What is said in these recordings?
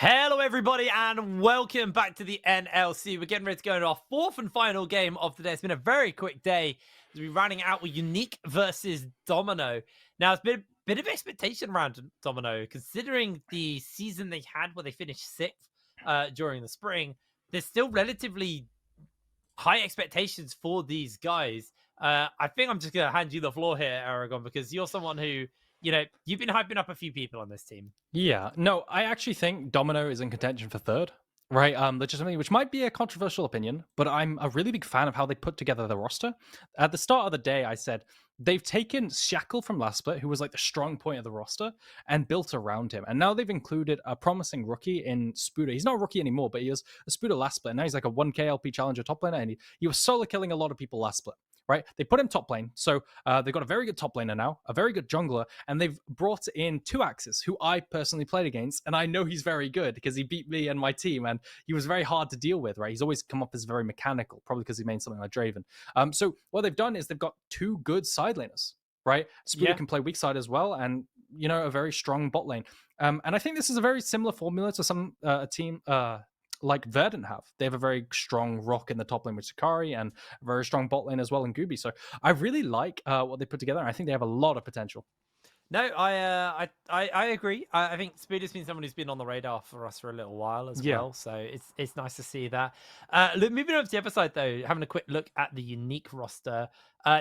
Hello, everybody, and welcome back to the NLC. We're getting ready to go into our fourth and final game of the day. It's been a very quick day as we're running out with UniQ versus Domino. Now, it's been a bit of expectation around Domino, considering the season they had where they finished sixth during the spring. There's still relatively high expectations for these guys. I think I'm just going to hand you the floor here, Aragon, because you're someone who, you've been hyping up a few people on this team. Yeah, no, I actually think Domino is in contention for third, right? Legitimately, which might be a controversial opinion, but I'm a really big fan of how they put together the roster. At the start of the day, I said they've taken Shackle from last split, who was like the strong point of the roster, and built around him. And now they've included a promising rookie in Spuda. He's not a rookie anymore, but he was a Spuda last split. And now he's like a 1K LP challenger top laner, and he was solo killing a lot of people last split. Right, they put him top lane, so they've got a very good top laner now, a very good jungler, and they've brought in two Axes, who I personally played against, and I know he's very good because he beat me and my team, and he was very hard to deal with. Right, he's always come up as very mechanical, probably because he made something like Draven. So what they've done is they've got two good side laners. Right, Spuda can play weak side as well, and a very strong bot lane. And I think this is a very similar formula to some team. Like Verdant have. They have a very strong rock in the top lane with Sakari and a very strong bot lane as well in Gooby. So I really like what they put together. And I think they have a lot of potential. No, I agree. I think Spuda's been someone who's been on the radar for us for a little while as well. So it's nice to see that. Look, moving over to the other side though, having a quick look at the UniQ roster.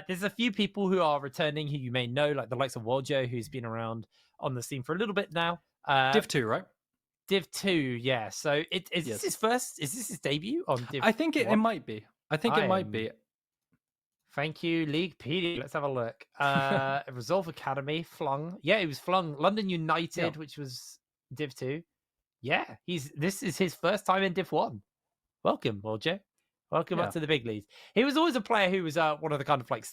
There's a few people who are returning who you may know, like the likes of Woljo, who's been around on the scene for a little bit now. Div 2, right? Div 2, yeah. So is this his first? Is this his debut on Div? I think it might be. I think it might be. Thank you, Leaguepedia. Let's have a look. Resolve Academy, flung. Yeah, he was flung. London United, which was Div 2. Yeah, this is his first time in Div 1. Welcome, Woljo. Welcome up to the big leagues. He was always a player who was one of the kind of like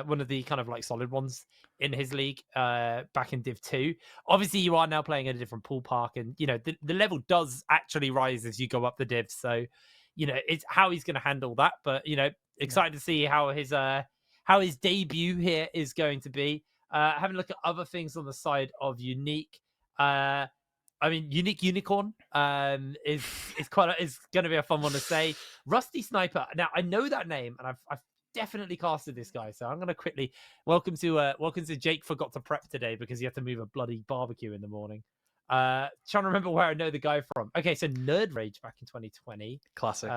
one of the kind of like solid ones in his league back in Div 2. Obviously, you are now playing at a different pool park, and the level does actually rise as you go up the divs. So, it's how he's going to handle that. But excited to see how his debut here is going to be. Having a look at other things on the side of UniQ. I mean, UniQ Unicorn is going to be a fun one to say. Rusty Sniper. Now I know that name, and I've definitely casted this guy, so I'm going to quickly welcome to Jake. Forgot to prep today because he had to move a bloody barbecue in the morning. Trying to remember where I know the guy from. Okay, so Nerd Rage back in 2020, classic.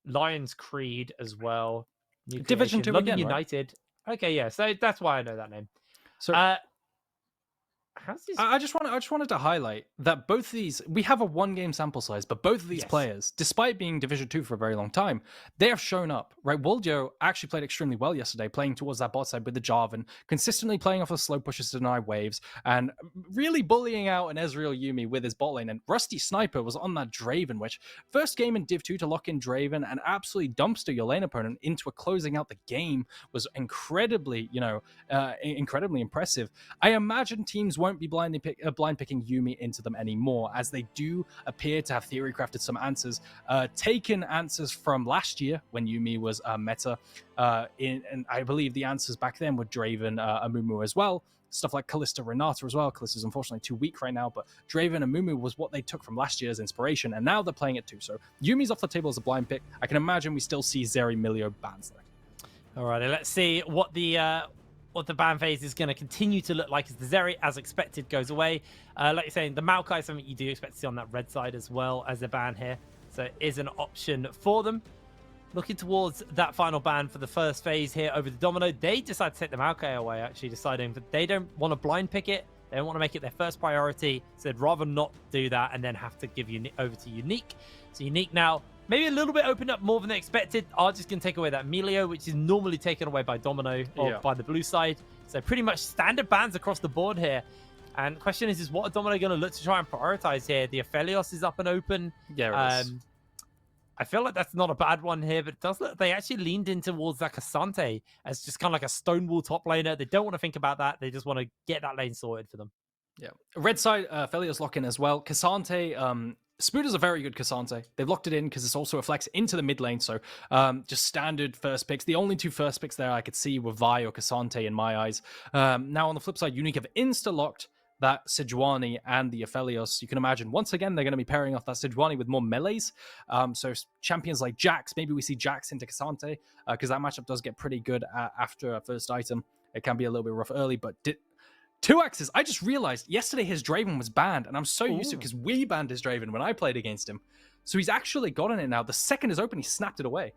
Lions Creed as well. Division 2 London again, United. Right? Okay, yeah, so that's why I know that name. So. I just wanted to highlight that both of these, we have a 1-game sample size, but both of these players, despite being Division 2 for a very long time, they have shown up, right? Woljo actually played extremely well yesterday, playing towards that bot side with the Jarvan, consistently playing off the slow pushes to deny waves, and really bullying out an Ezreal Yuumi with his bot lane. And Rusty Sniper was on that Draven, which first game in Div 2 to lock in Draven and absolutely dumpster your lane opponent into a closing out the game was incredibly, incredibly impressive. I imagine teams won't be blind picking Yuumi into them anymore, as they do appear to have theory crafted some answers, taken answers from last year when Yuumi was meta, and I believe the answers back then were Draven, Amumu as well. Stuff like Kalista Renata as well. Kalista's unfortunately too weak right now, but Draven and Mumu was what they took from last year's inspiration, and now they're playing it too. So Yumi's off the table as a blind pick. I can imagine we still see Zeri Milio bans though. All right, let's see what the ban phase is going to continue to look like as the Zeri, as expected, goes away. Like you're saying, the Maokai is something you do expect to see on that red side as well as a ban here. So it is an option for them. Looking towards that final ban for the first phase here over the Domino, they decide to take the Maokai away, actually deciding that they don't want to blind pick it. They don't want to make it their first priority. So they'd rather not do that and then have to give you over to UniQ. So UniQ now, maybe a little bit opened up more than they expected. Are just going to take away that Melio, which is normally taken away by Domino or by the blue side. So pretty much standard bans across the board here. And the question is what are Domino going to look to try and prioritize here? The Aphelios is up and open. Yeah, it is. I feel like that's not a bad one here, but it does look they actually leaned in towards that Cassante as just kind of like a Stonewall top laner. They don't want to think about that. They just want to get that lane sorted for them. Yeah. Red side, Aphelios lock in as well. Cassante, Spuda's a very good Cassante. They've locked it in because it's also a flex into the mid lane. So just standard first picks. The only two first picks there I could see were Vi or Cassante in my eyes. Now on the flip side, UniQ have insta-locked that Sejuani and the Aphelios, you can imagine once again they're going to be pairing off that Sejuani with more melees. So champions like Jax, maybe we see Jax into Cassante, because that matchup does get pretty good after a first item. It can be a little bit rough early, but 2X's. I just realized yesterday his Draven was banned, and I'm so used to it because we banned his Draven when I played against him. So he's actually gotten it now. The second is open, he snapped it away.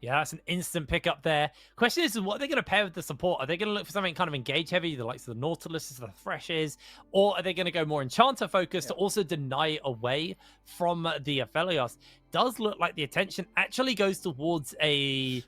Yeah, that's an instant pickup there. Question is, what are they going to pair with the support? Are they going to look for something kind of engage heavy, the likes of the Nautiluses, the Threshes, or are they going to go more Enchanter focused to also deny away from the Aphelios? Does look like the attention actually goes towards a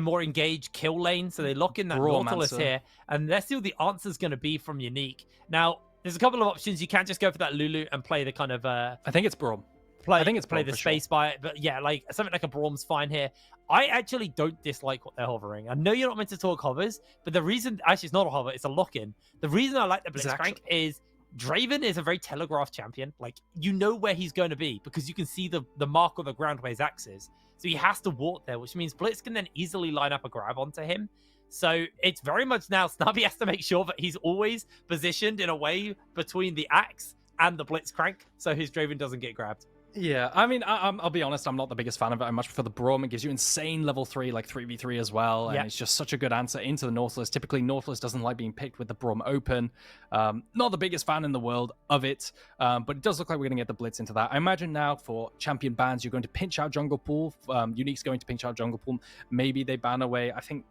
more engaged kill lane, so they lock in that Nautilus here, and let's see what the answer's going to be from UniQ. Now, there's a couple of options. You can't just go for that Lulu and play the kind of I think it's Braum. I think it's play the space by it, but yeah, like something like a Braum's fine here. I actually don't dislike what they're hovering. I know you're not meant to talk hovers, but the reason actually it's not a hover, it's a lock-in. The reason I like the Blitzcrank is Draven is a very telegraphed champion. Like, you know where he's going to be because you can see the mark on the ground where his axe is. So he has to walk there, which means Blitz can then easily line up a grab onto him. So it's very much now Snubby has to make sure that he's always positioned in a way between the axe and the Blitzcrank so his Draven doesn't get grabbed. Yeah, I mean, I'll be honest, I'm not the biggest fan of it. I much prefer the Braum. It gives you insane level 3, like 3v3 as well, and it's just such a good answer into the Nautilus. Typically, Nautilus doesn't like being picked with the Braum open. Not the biggest fan in the world of it, but it does look like we're going to get the Blitz into that. I imagine now for champion bans, you're going to pinch out Jungle Pool. UniQ's going to pinch out Jungle Pool. Maybe they ban away, I think,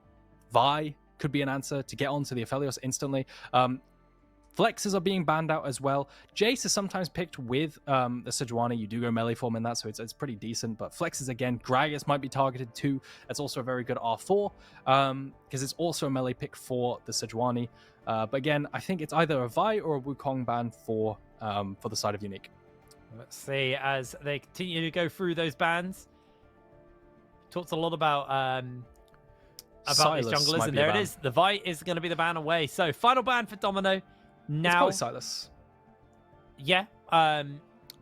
Vi could be an answer to get onto the Aphelios instantly. Flexes are being banned out as well. Jace is sometimes picked with the Sejuani. You do go melee form in that, so it's pretty decent. But Flexes, again, Gragas might be targeted too. That's also a very good R4 because it's also a melee pick for the Sejuani. But again, I think it's either a Vi or a Wukong ban for the side of UniQ. Let's see as they continue to go through those bans. Talked a lot about these junglers, and there it is. The Vi is going to be the ban away. So final ban for Domino. Now, it's probably Sylas. Yeah,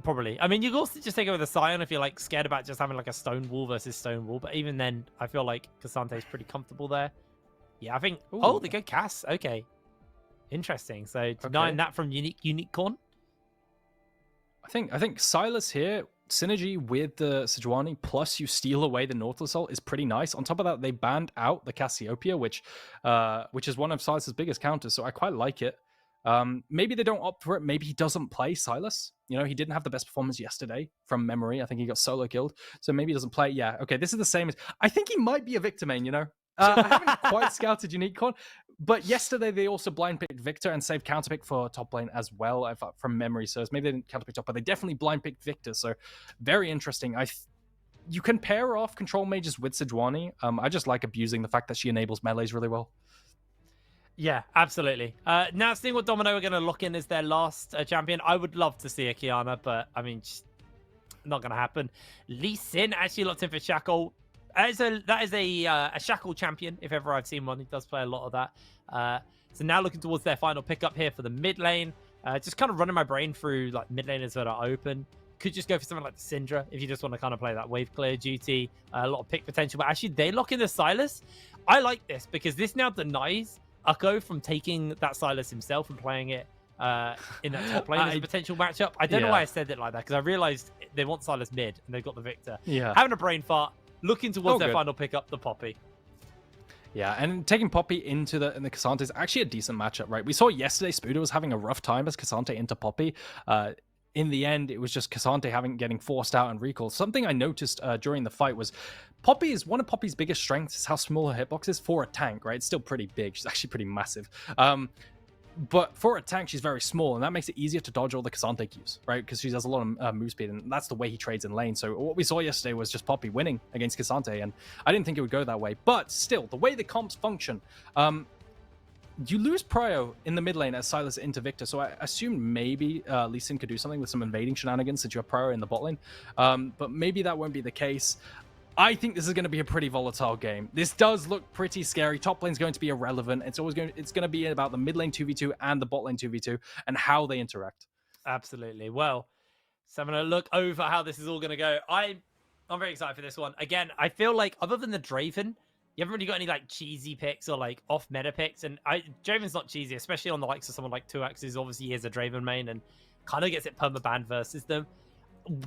probably. I mean, you can also just take it with a Scion if you're like scared about just having like a stone wall versus stone wall. But even then, I feel like Cassante's pretty comfortable there. Yeah, I think. Ooh. Oh, they go Cass. Okay, interesting. So denying that from Unicorn. I think Sylas here, synergy with the Sejuani, plus you steal away the Nautilus ult is pretty nice. On top of that, they banned out the Cassiopeia, which is one of Sylas's biggest counters. So I quite like it. Maybe they don't opt for it. Maybe he doesn't play Sylas. You know, he didn't have the best performance yesterday from memory. I think he got solo killed. So maybe he doesn't play. Yeah, okay, this is the same as... I think he might be a Victor main, you know? I haven't quite scouted Unicorn, but yesterday they also blind picked Victor and saved counterpick for top lane as well, I thought, from memory. So maybe they didn't counterpick top, but they definitely blind picked Victor. So very interesting. You can pair off control mages with Sejuani. I just like abusing the fact that she enables melees really well. Yeah, absolutely. Now, seeing what Domino are going to lock in as their last champion, I would love to see a Kiana, but I mean, just not going to happen. Lee Sin actually locked in for Shackle. That is a Shackle champion, if ever I've seen one. He does play a lot of that. So now looking towards their final pickup here for the mid lane. Just kind of running my brain through like mid laners that are open. Could just go for something like the Syndra if you just want to kind of play that wave clear duty. A lot of pick potential, but actually they lock in the Sylas. I like this because this now denies Ukko from taking that Sylas himself and playing it in that top lane as a potential matchup. I don't know why I said it like that, because I realized they want Sylas mid and they've got the Victor. Yeah. Having a brain fart, looking towards their final pickup, the Poppy. Yeah, and taking Poppy into the Cassante is actually a decent matchup, right? We saw yesterday Spuda was having a rough time as Cassante into Poppy. In the end, it was just Cassante getting forced out and recalled. Something I noticed during the fight was one of Poppy's biggest strengths is how small her hitbox is for a tank, right? It's still pretty big. She's actually pretty massive. But for a tank, she's very small, and that makes it easier to dodge all the Cassante Qs, right? Because she has a lot of move speed, and that's the way he trades in lane. So what we saw yesterday was just Poppy winning against Cassante, and I didn't think it would go that way. But still, the way the comps function, you lose Prio in the mid lane as Sylas into Victor, so I assume maybe Lee Sin could do something with some invading shenanigans since you have Prio in the bot lane, but maybe that won't be the case. I think this is going to be a pretty volatile game. This does look pretty scary. Top lane's going to be irrelevant. It's going to be about the mid lane 2v2 and the bot lane 2v2 and how they interact. Absolutely. Well, so I'm going to look over how this is all going to go. I'm very excited for this one. Again, I feel like other than the Draven, you haven't really got any like cheesy picks or like off meta picks. And Draven's not cheesy, especially on the likes of someone like 2X, obviously he is a Draven main and kind of gets it permaban versus them.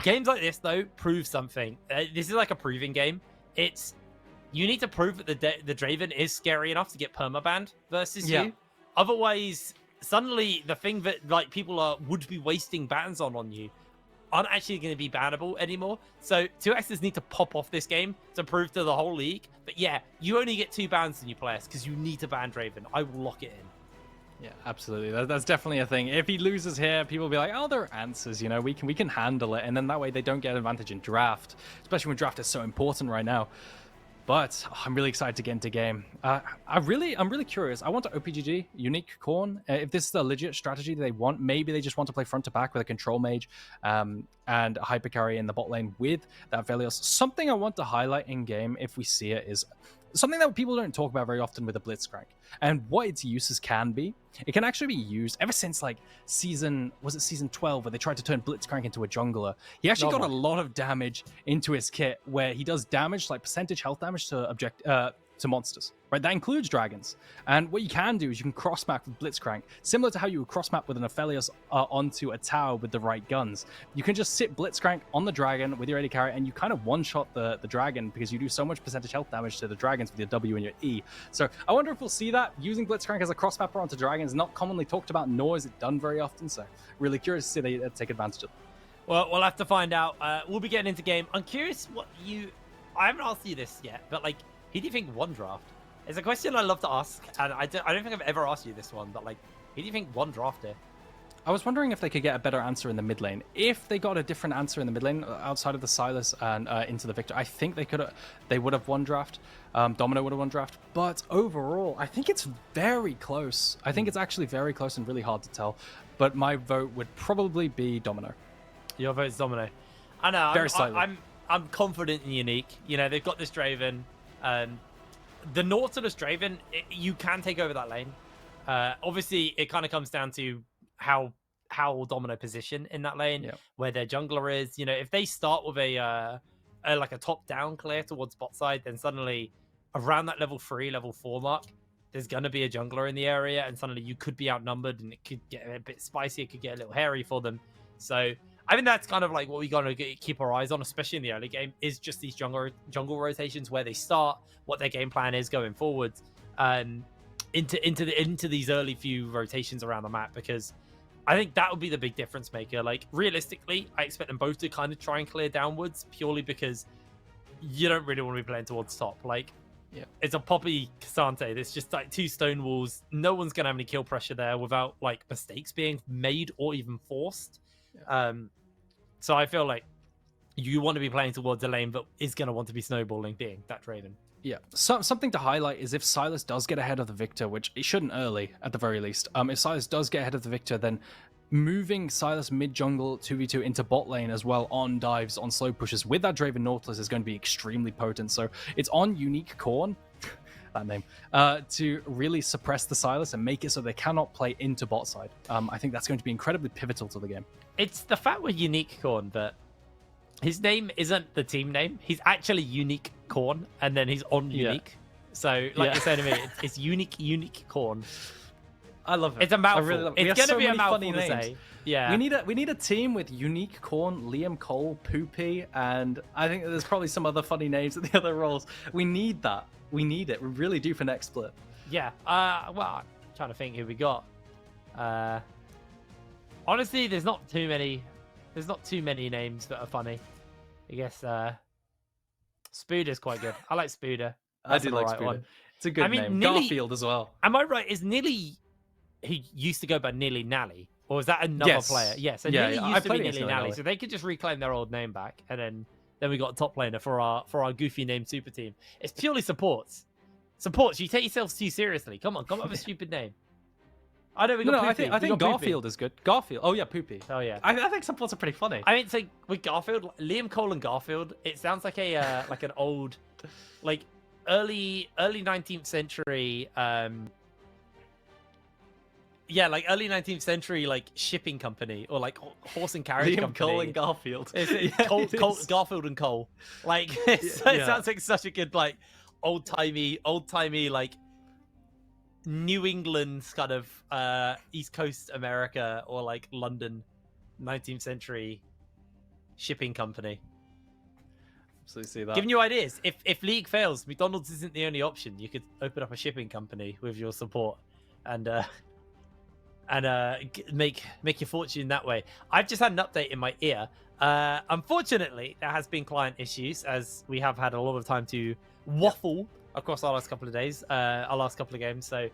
Games like this though prove something. This is like a proving game. You need to prove that the Draven is scary enough to get permabanned versus you. Otherwise, suddenly the thing that like people would be wasting bans on you aren't actually going to be bannable anymore. So 2Xers need to pop off this game to prove to the whole league that, yeah, you only get 2 bans when you play us because you need to ban Draven. I will lock it in. Yeah, absolutely. That's definitely a thing. If he loses here, people will be like, oh, there are answers, you know, we can handle it. And then that way they don't get an advantage in draft, especially when draft is so important right now. But I'm really excited to get into game. I'm really curious. I want to OPGG, Unique Corn. If this is the legit strategy they want, maybe they just want to play front to back with a control mage and a hyper carry in the bot lane with that Velios. Something I want to highlight in game, if we see it, is something that people don't talk about very often with a Blitzcrank and what its uses can be. It can actually be used ever since like season 12 where they tried to turn Blitzcrank into a jungler. He actually got a lot of damage into his kit where he does damage, like percentage health damage to monsters, right? That includes dragons. And what you can do is you can cross map with Blitzcrank, similar to how you would cross map with an Aphelios onto a tower with the right guns. You can just sit Blitzcrank on the dragon with your AD carry, and you kind of one-shot the dragon because you do so much percentage health damage to the dragons with your W and your E. So I wonder if we'll see that. Using Blitzcrank as a cross mapper onto dragons, not commonly talked about, nor is it done very often. So really curious to see they take advantage of it. Well, we'll have to find out. We'll be getting into game. I'm curious I haven't asked you this yet, but like, who do you think won draft? It's a question I love to ask, and I don't think I've ever asked you this one, but like, who do you think won draft here? I was wondering if they could get a better answer in the mid lane. If they got a different answer in the mid lane outside of the Sylas and into the Victor, I think they would have won draft. Domino would have won draft. But overall, I think it's very close. I think it's actually very close and really hard to tell. But my vote would probably be Domino. Your vote's Domino. I know. Very slightly. I'm confident in Unique. You know, they've got this Draven. The Nautilus Draven, you can take over that lane. Obviously, it kind of comes down to how Domino position in that lane, where their jungler is. You know, if they start with a top-down clear towards bot side, then suddenly around that level 3, level 4 mark, there's going to be a jungler in the area, and suddenly you could be outnumbered, and it could get a bit spicy. It could get a little hairy for them. So I think that's kind of like what we got to keep our eyes on, especially in the early game, is just these jungle rotations, where they start, what their game plan is going forward, into these early few rotations around the map, because I think that would be the big difference maker. Like, realistically, I expect them both to kind of try and clear downwards, purely because you don't really want to be playing towards top. Like, it's a Poppy Cassante. There's just like 2 stone walls. No one's gonna have any kill pressure there without like mistakes being made or even forced. So I feel like you want to be playing towards a lane that is going to want to be snowballing, being that Draven. Yeah. Something to highlight is if Sylas does get ahead of the Victor, which it shouldn't early at the very least. If Sylas does get ahead of the Victor, then moving Sylas mid-jungle 2v2 into bot lane as well on dives, on slow pushes with that Draven Nautilus is going to be extremely potent. So it's on Unique Corn, that name, to really suppress the Sylas and make it so they cannot play into bot side. I think that's going to be incredibly pivotal to the game. It's the fact with Unique Corn that his name isn't the team name. He's actually Unique Corn, and then he's on Unique. So, like you're saying to me, it's Unique Corn. I love it. It's a mouthful. It's going to be a mouthful to say. Yeah. We need a team with Unique Corn, Liam Cole, Poopy, and I think there's probably some other funny names at the other roles. We need that. We need it. We really do for next split. Yeah. Well, I'm trying to think who we got. Honestly, there's not too many names that are funny. I guess Spooder's quite good. I like Spooder. I do like Spooder. One. It's a good name. Nilly, Garfield as well. Am I right? Is Nilly, he used to go by Nilly Nally? Or is that another player? Yes. So Nilly used to be Nilly Nally. So they could just reclaim their old name back, and then we got a top laner for our goofy name super team. It's purely supports. Supports, you take yourselves too seriously. Come on, come up with a stupid name. I know we got Poopy. I think Garfield is good. Garfield. Oh yeah, Poopy. Oh yeah. I think supports are pretty funny. I mean, it's like with Garfield, Liam Cole and Garfield. It sounds like a like an old, like early 19th century. Yeah, like early 19th century, like shipping company or like horse and carriage Liam company. Cole and Garfield. Garfield and Cole. Like it sounds like such a good like old timey like New England kind of East Coast America or like London 19th century shipping company. Absolutely see that. Giving you ideas. If League fails, McDonald's isn't the only option. You could open up a shipping company with your support and make your fortune that way. I've just had an update in my ear. Unfortunately, there has been client issues as we have had a lot of time to waffle across our last couple of days, our last couple of games. So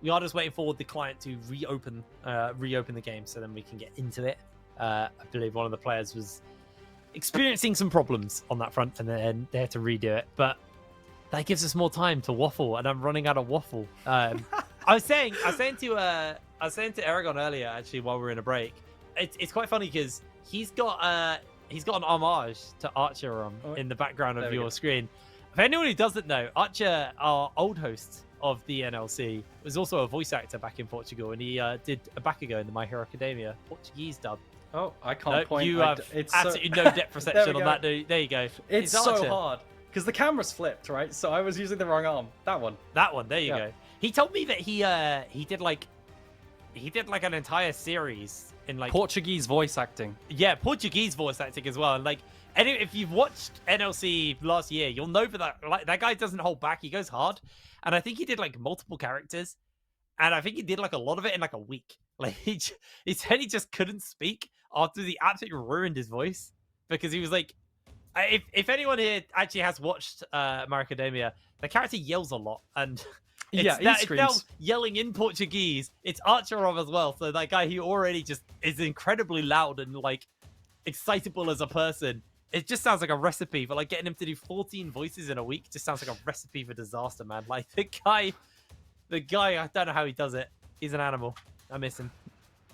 we are just waiting for the client to reopen the game so then we can get into it. I believe one of the players was experiencing some problems on that front and then they had to redo it. But that gives us more time to waffle, and I'm running out of waffle. I was saying to Aragon earlier, actually, while we were in a break. It's quite funny because he's got an homage to Archer in the background of your screen. For anyone who doesn't know, Archer, our old host of the NLC, was also a voice actor back in Portugal, and he did a Bakugo in the My Hero Academia Portuguese dub. Oh, I can't point. You have absolutely no depth perception on that. There you go. It's so hard because the camera's flipped, right? So I was using the wrong arm. That one. There you go. He told me that he did like an entire series in like Portuguese voice acting. Yeah, Portuguese voice acting as well. And like, if you've watched NLC last year, you'll know that guy doesn't hold back. He goes hard, and I think he did like multiple characters, and I think he did like a lot of it in like a week. Like he said he just couldn't speak after he absolutely ruined his voice because he was like, if anyone here actually has watched Academia, the character yells a lot and. It's now yelling in Portuguese. It's Archerov as well. So that guy, he already just is incredibly loud and like excitable as a person. It just sounds like a recipe for like getting him to do 14 voices in a week. Just sounds like a recipe for disaster, man. Like the guy, I don't know how he does it. He's an animal. I miss him.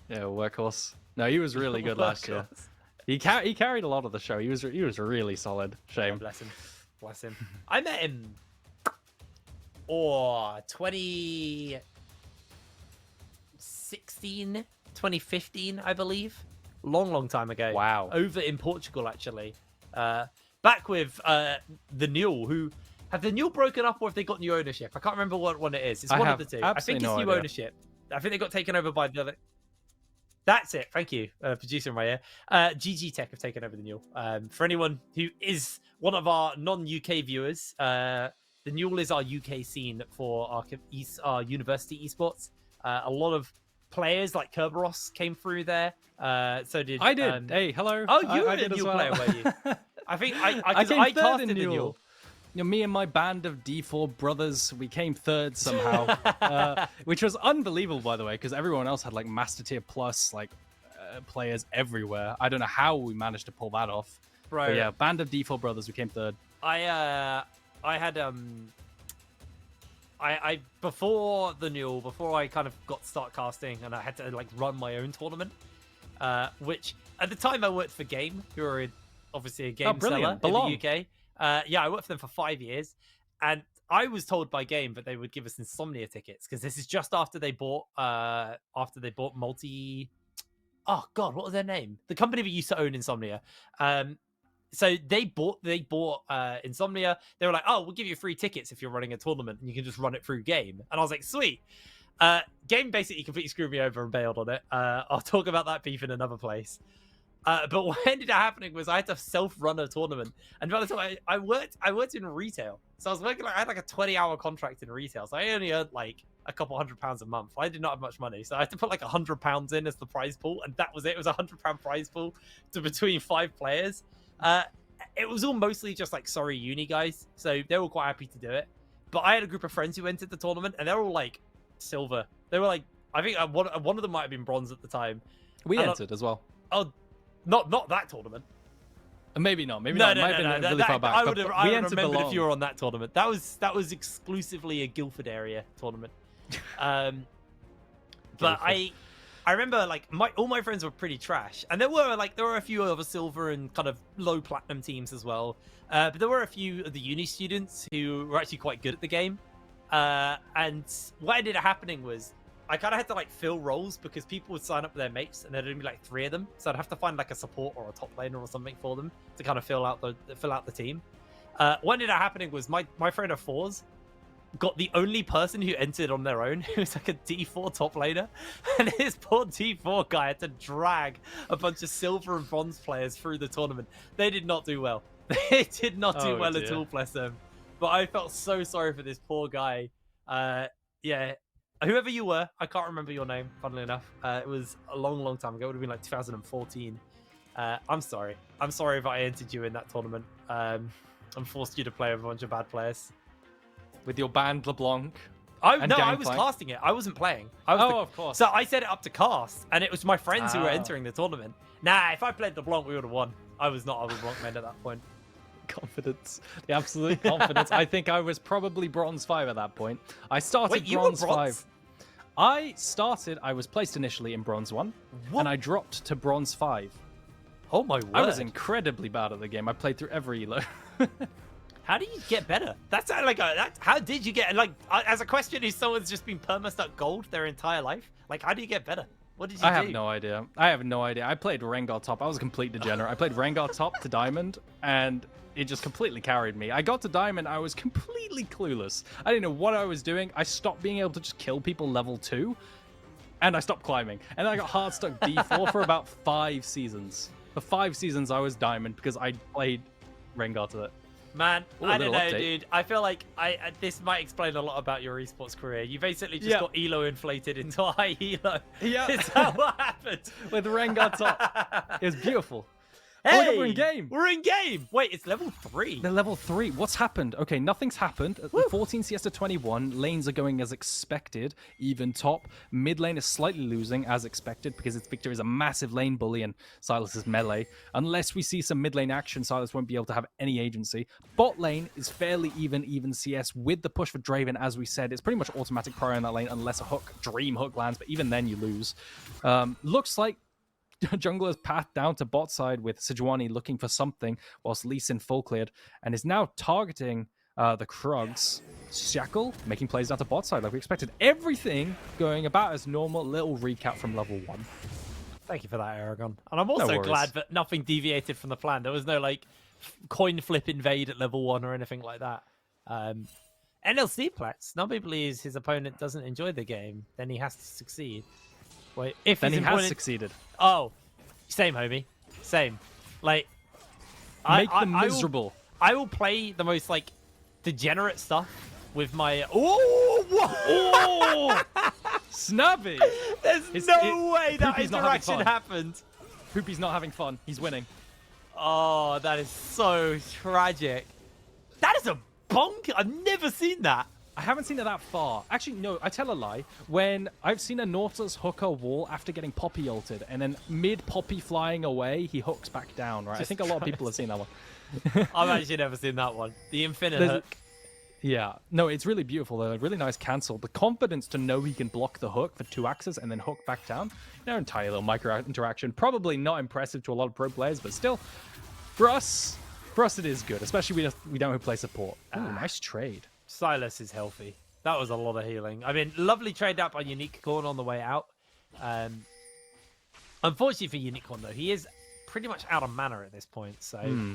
Yeah, workhorse. No, he was really good last year. He carried a lot of the show. He was really solid. Shame. Oh, bless him. I met him. 2015, I believe. Long time ago. Wow. Over in Portugal, actually. Back with the Newell, who... Have the Newell broken up or have they got new ownership? I can't remember what one it is. It's one of the two. I think it's new ownership. I think they got taken over by the other... That's it. Thank you, producer in my ear. GG Tech have taken over the Newell. For anyone who is one of our non-UK viewers... the Newell is our UK scene for our university esports. A lot of players like Kerberos came through there. So did I did. Hey, hello. Oh, you were a Newell player, were you? I think I casted the Newell. You know, me and my band of D4 brothers, we came third somehow, which was unbelievable, by the way, because everyone else had like Master Tier Plus like players everywhere. I don't know how we managed to pull that off. Bro. But yeah, band of D4 brothers, we came third. I had I before the Newell, before I kind of got start casting and I had to like run my own tournament, which at the time I worked for Game, who are obviously a game seller in the UK. I worked for them for 5 years, and I was told by Game that they would give us Insomnia tickets because this is just after they bought Multi. Oh God, what was their name? The company that used to own Insomnia. So they bought Insomnia. They were like, oh, we'll give you free tickets if you're running a tournament and you can just run it through Game. And I was like, sweet. Game basically completely screwed me over and bailed on it. I'll talk about that beef in another place. But what ended up happening was I had to self-run a tournament. And by the time I worked in retail. So I was working I had like a 20-hour contract in retail. So I only earned like a couple £100 a month. I did not have much money. So I had to put like £100 in as the prize pool. And that was it. It was a £100 prize pool to between 5 players. It was all mostly just like sorry uni guys, so they were quite happy to do it. But I had a group of friends who entered the tournament, and they're all like silver. They were like, I think one of them might have been bronze at the time. We entered as well. Oh, not that tournament. Maybe not. Maybe not. It might have been really far back. I would have remembered if you were on that tournament. That was exclusively a Guildford area tournament. But I remember like all my friends were pretty trash, and there were a few other silver and kind of low platinum teams as well. But there were a few of the uni students who were actually quite good at the game. And what ended up happening was I kind of had to like fill roles because people would sign up with their mates, and there'd only be like 3 of them. So I'd have to find like a support or a top laner or something for them to kind of fill out the team. what ended up happening was my friend of fours got the only person who entered on their own, who was like a D4 top laner, and his poor D4 guy had to drag a bunch of silver and bronze players through the tournament. They did not do well. They did not do well at all, bless them. But I felt so sorry for this poor guy. Yeah, whoever you were, I can't remember your name, funnily enough. It was a long, long time ago. It would have been like 2014. I'm sorry. I'm sorry if I entered you in that tournament and forced you to play with a bunch of bad players. With your band LeBlanc. I was casting it. I wasn't playing. Of course. So I set it up to cast, and it was my friends who were entering the tournament. Nah, if I played LeBlanc, we would have won. I was not a LeBlanc man at that point. Confidence. The absolute confidence. I think I was probably bronze 5 at that point. I started bronze 5. I was placed initially in bronze 1, and I dropped to bronze 5. Oh my word. I was incredibly bad at the game. I played through every elo. How do you get better? That's like how did you get, like, as a question, is someone's just been perma-stuck gold their entire life? Like, how do you get better? What did you do? I have no idea. I played Rengar top. I was a complete degenerate. I played Rengar top to diamond, and it just completely carried me. I got to diamond. I was completely clueless. I didn't know what I was doing. I stopped being able to just kill people level 2, and I stopped climbing. And then I got hard stuck D4 for about 5 seasons. For 5 seasons, I was diamond because I played Rengar to it. Man, I don't know, dude. I feel like this might explain a lot about your esports career. You basically just got elo inflated into a high elo. Yeah. Is that what happened? With Rengar top. It was beautiful. Hey, oh, we're in game. We're in game. Wait, it's level 3. They're level 3. What's happened? Okay, nothing's happened. At 14 CS to 21, lanes are going as expected. Even top. Mid lane is slightly losing as expected because its Victor is a massive lane bully and Silas is melee. Unless we see some mid lane action, Silas won't be able to have any agency. Bot lane is fairly even CS with the push for Draven, as we said. It's pretty much automatic prior in that lane unless a dream hook lands, but even then you lose. Looks like jungler's path down to bot side with Sejuani looking for something whilst Lee Sin full cleared and is now targeting the Krugs. Shackle making plays down to bot side like we expected. Everything going about as normal. Little recap from level 1. Thank you for that, Aragon. And I'm also glad that nothing deviated from the plan. There was no like coin flip invade at level 1 or anything like that. NLC Plex. Nobody believes his opponent doesn't enjoy the game, then he has to succeed. Wait, if then he has succeeded. Oh, same, homie. Same. Like, make them miserable. I will play the most, like, degenerate stuff with my... Oh! Snubby! There's no way that interaction happened. Poopy's not having fun. He's winning. Oh, that is so tragic. That is a bonk. I've never seen that. I haven't seen it that far. Actually, no, I tell a lie. When I've seen a Nautilus hook a wall after getting Poppy ulted, and then mid-Poppy flying away, he hooks back down, right? I think a lot of people have seen that one. I've actually never seen that one. The infinite hook. Yeah. No, it's really beautiful, though. Really nice cancel. The confidence to know he can block the hook for 2 axes and then hook back down. You know, entire little micro interaction. Probably not impressive to a lot of pro players, but still, for us it is good. Especially we don't play support. Oh, nice trade. Silas is healthy. That was a lot of healing. I mean, lovely trade out by UniQ on the way out. Unfortunately for UniQ, though, he is pretty much out of mana at this point. So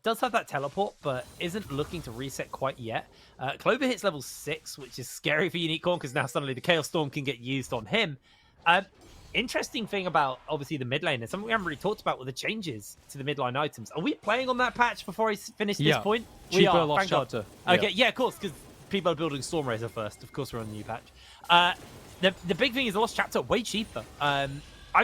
does have that teleport, but isn't looking to reset quite yet. Clover hits level 6, which is scary for UniQ because now suddenly the Chaos Storm can get used on him. Interesting thing about, obviously, the mid lane, and something we haven't really talked about, were the changes to the mid line items. Are we playing on that patch before I finish this point? We are, Lost Chapter. Okay, yeah, of course, because people are building Stormrazor first. Of course, we're on the new patch. The big thing is the Lost Chapter, way cheaper. I've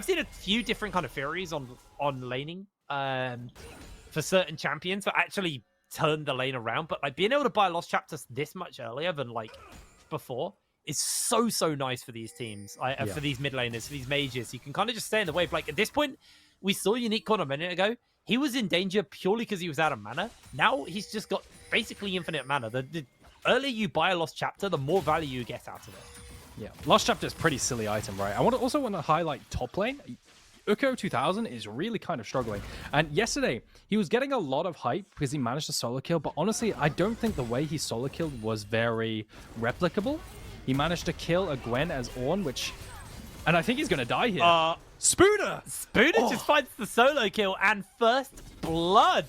seen a few different kind of theories on laning for certain champions to actually turn the lane around, but like being able to buy Lost Chapters this much earlier than like before is so nice for these teams, for these mid laners, for these mages. You can kind of just stay in the wave. Like at this point, we saw UniQ a minute ago. He was in danger purely because he was out of mana. Now he's just got basically infinite mana. The earlier you buy a Lost Chapter, the more value you get out of it. Yeah, Lost Chapter is a pretty silly item, right? I also want to highlight top lane. UniQ 2000 is really kind of struggling. And yesterday, he was getting a lot of hype because he managed to solo kill. But honestly, I don't think the way he solo killed was very replicable. He managed to kill a Gwen as Ornn, and I think he's going to die here. Spooner! Spooner just finds the solo kill and first blood.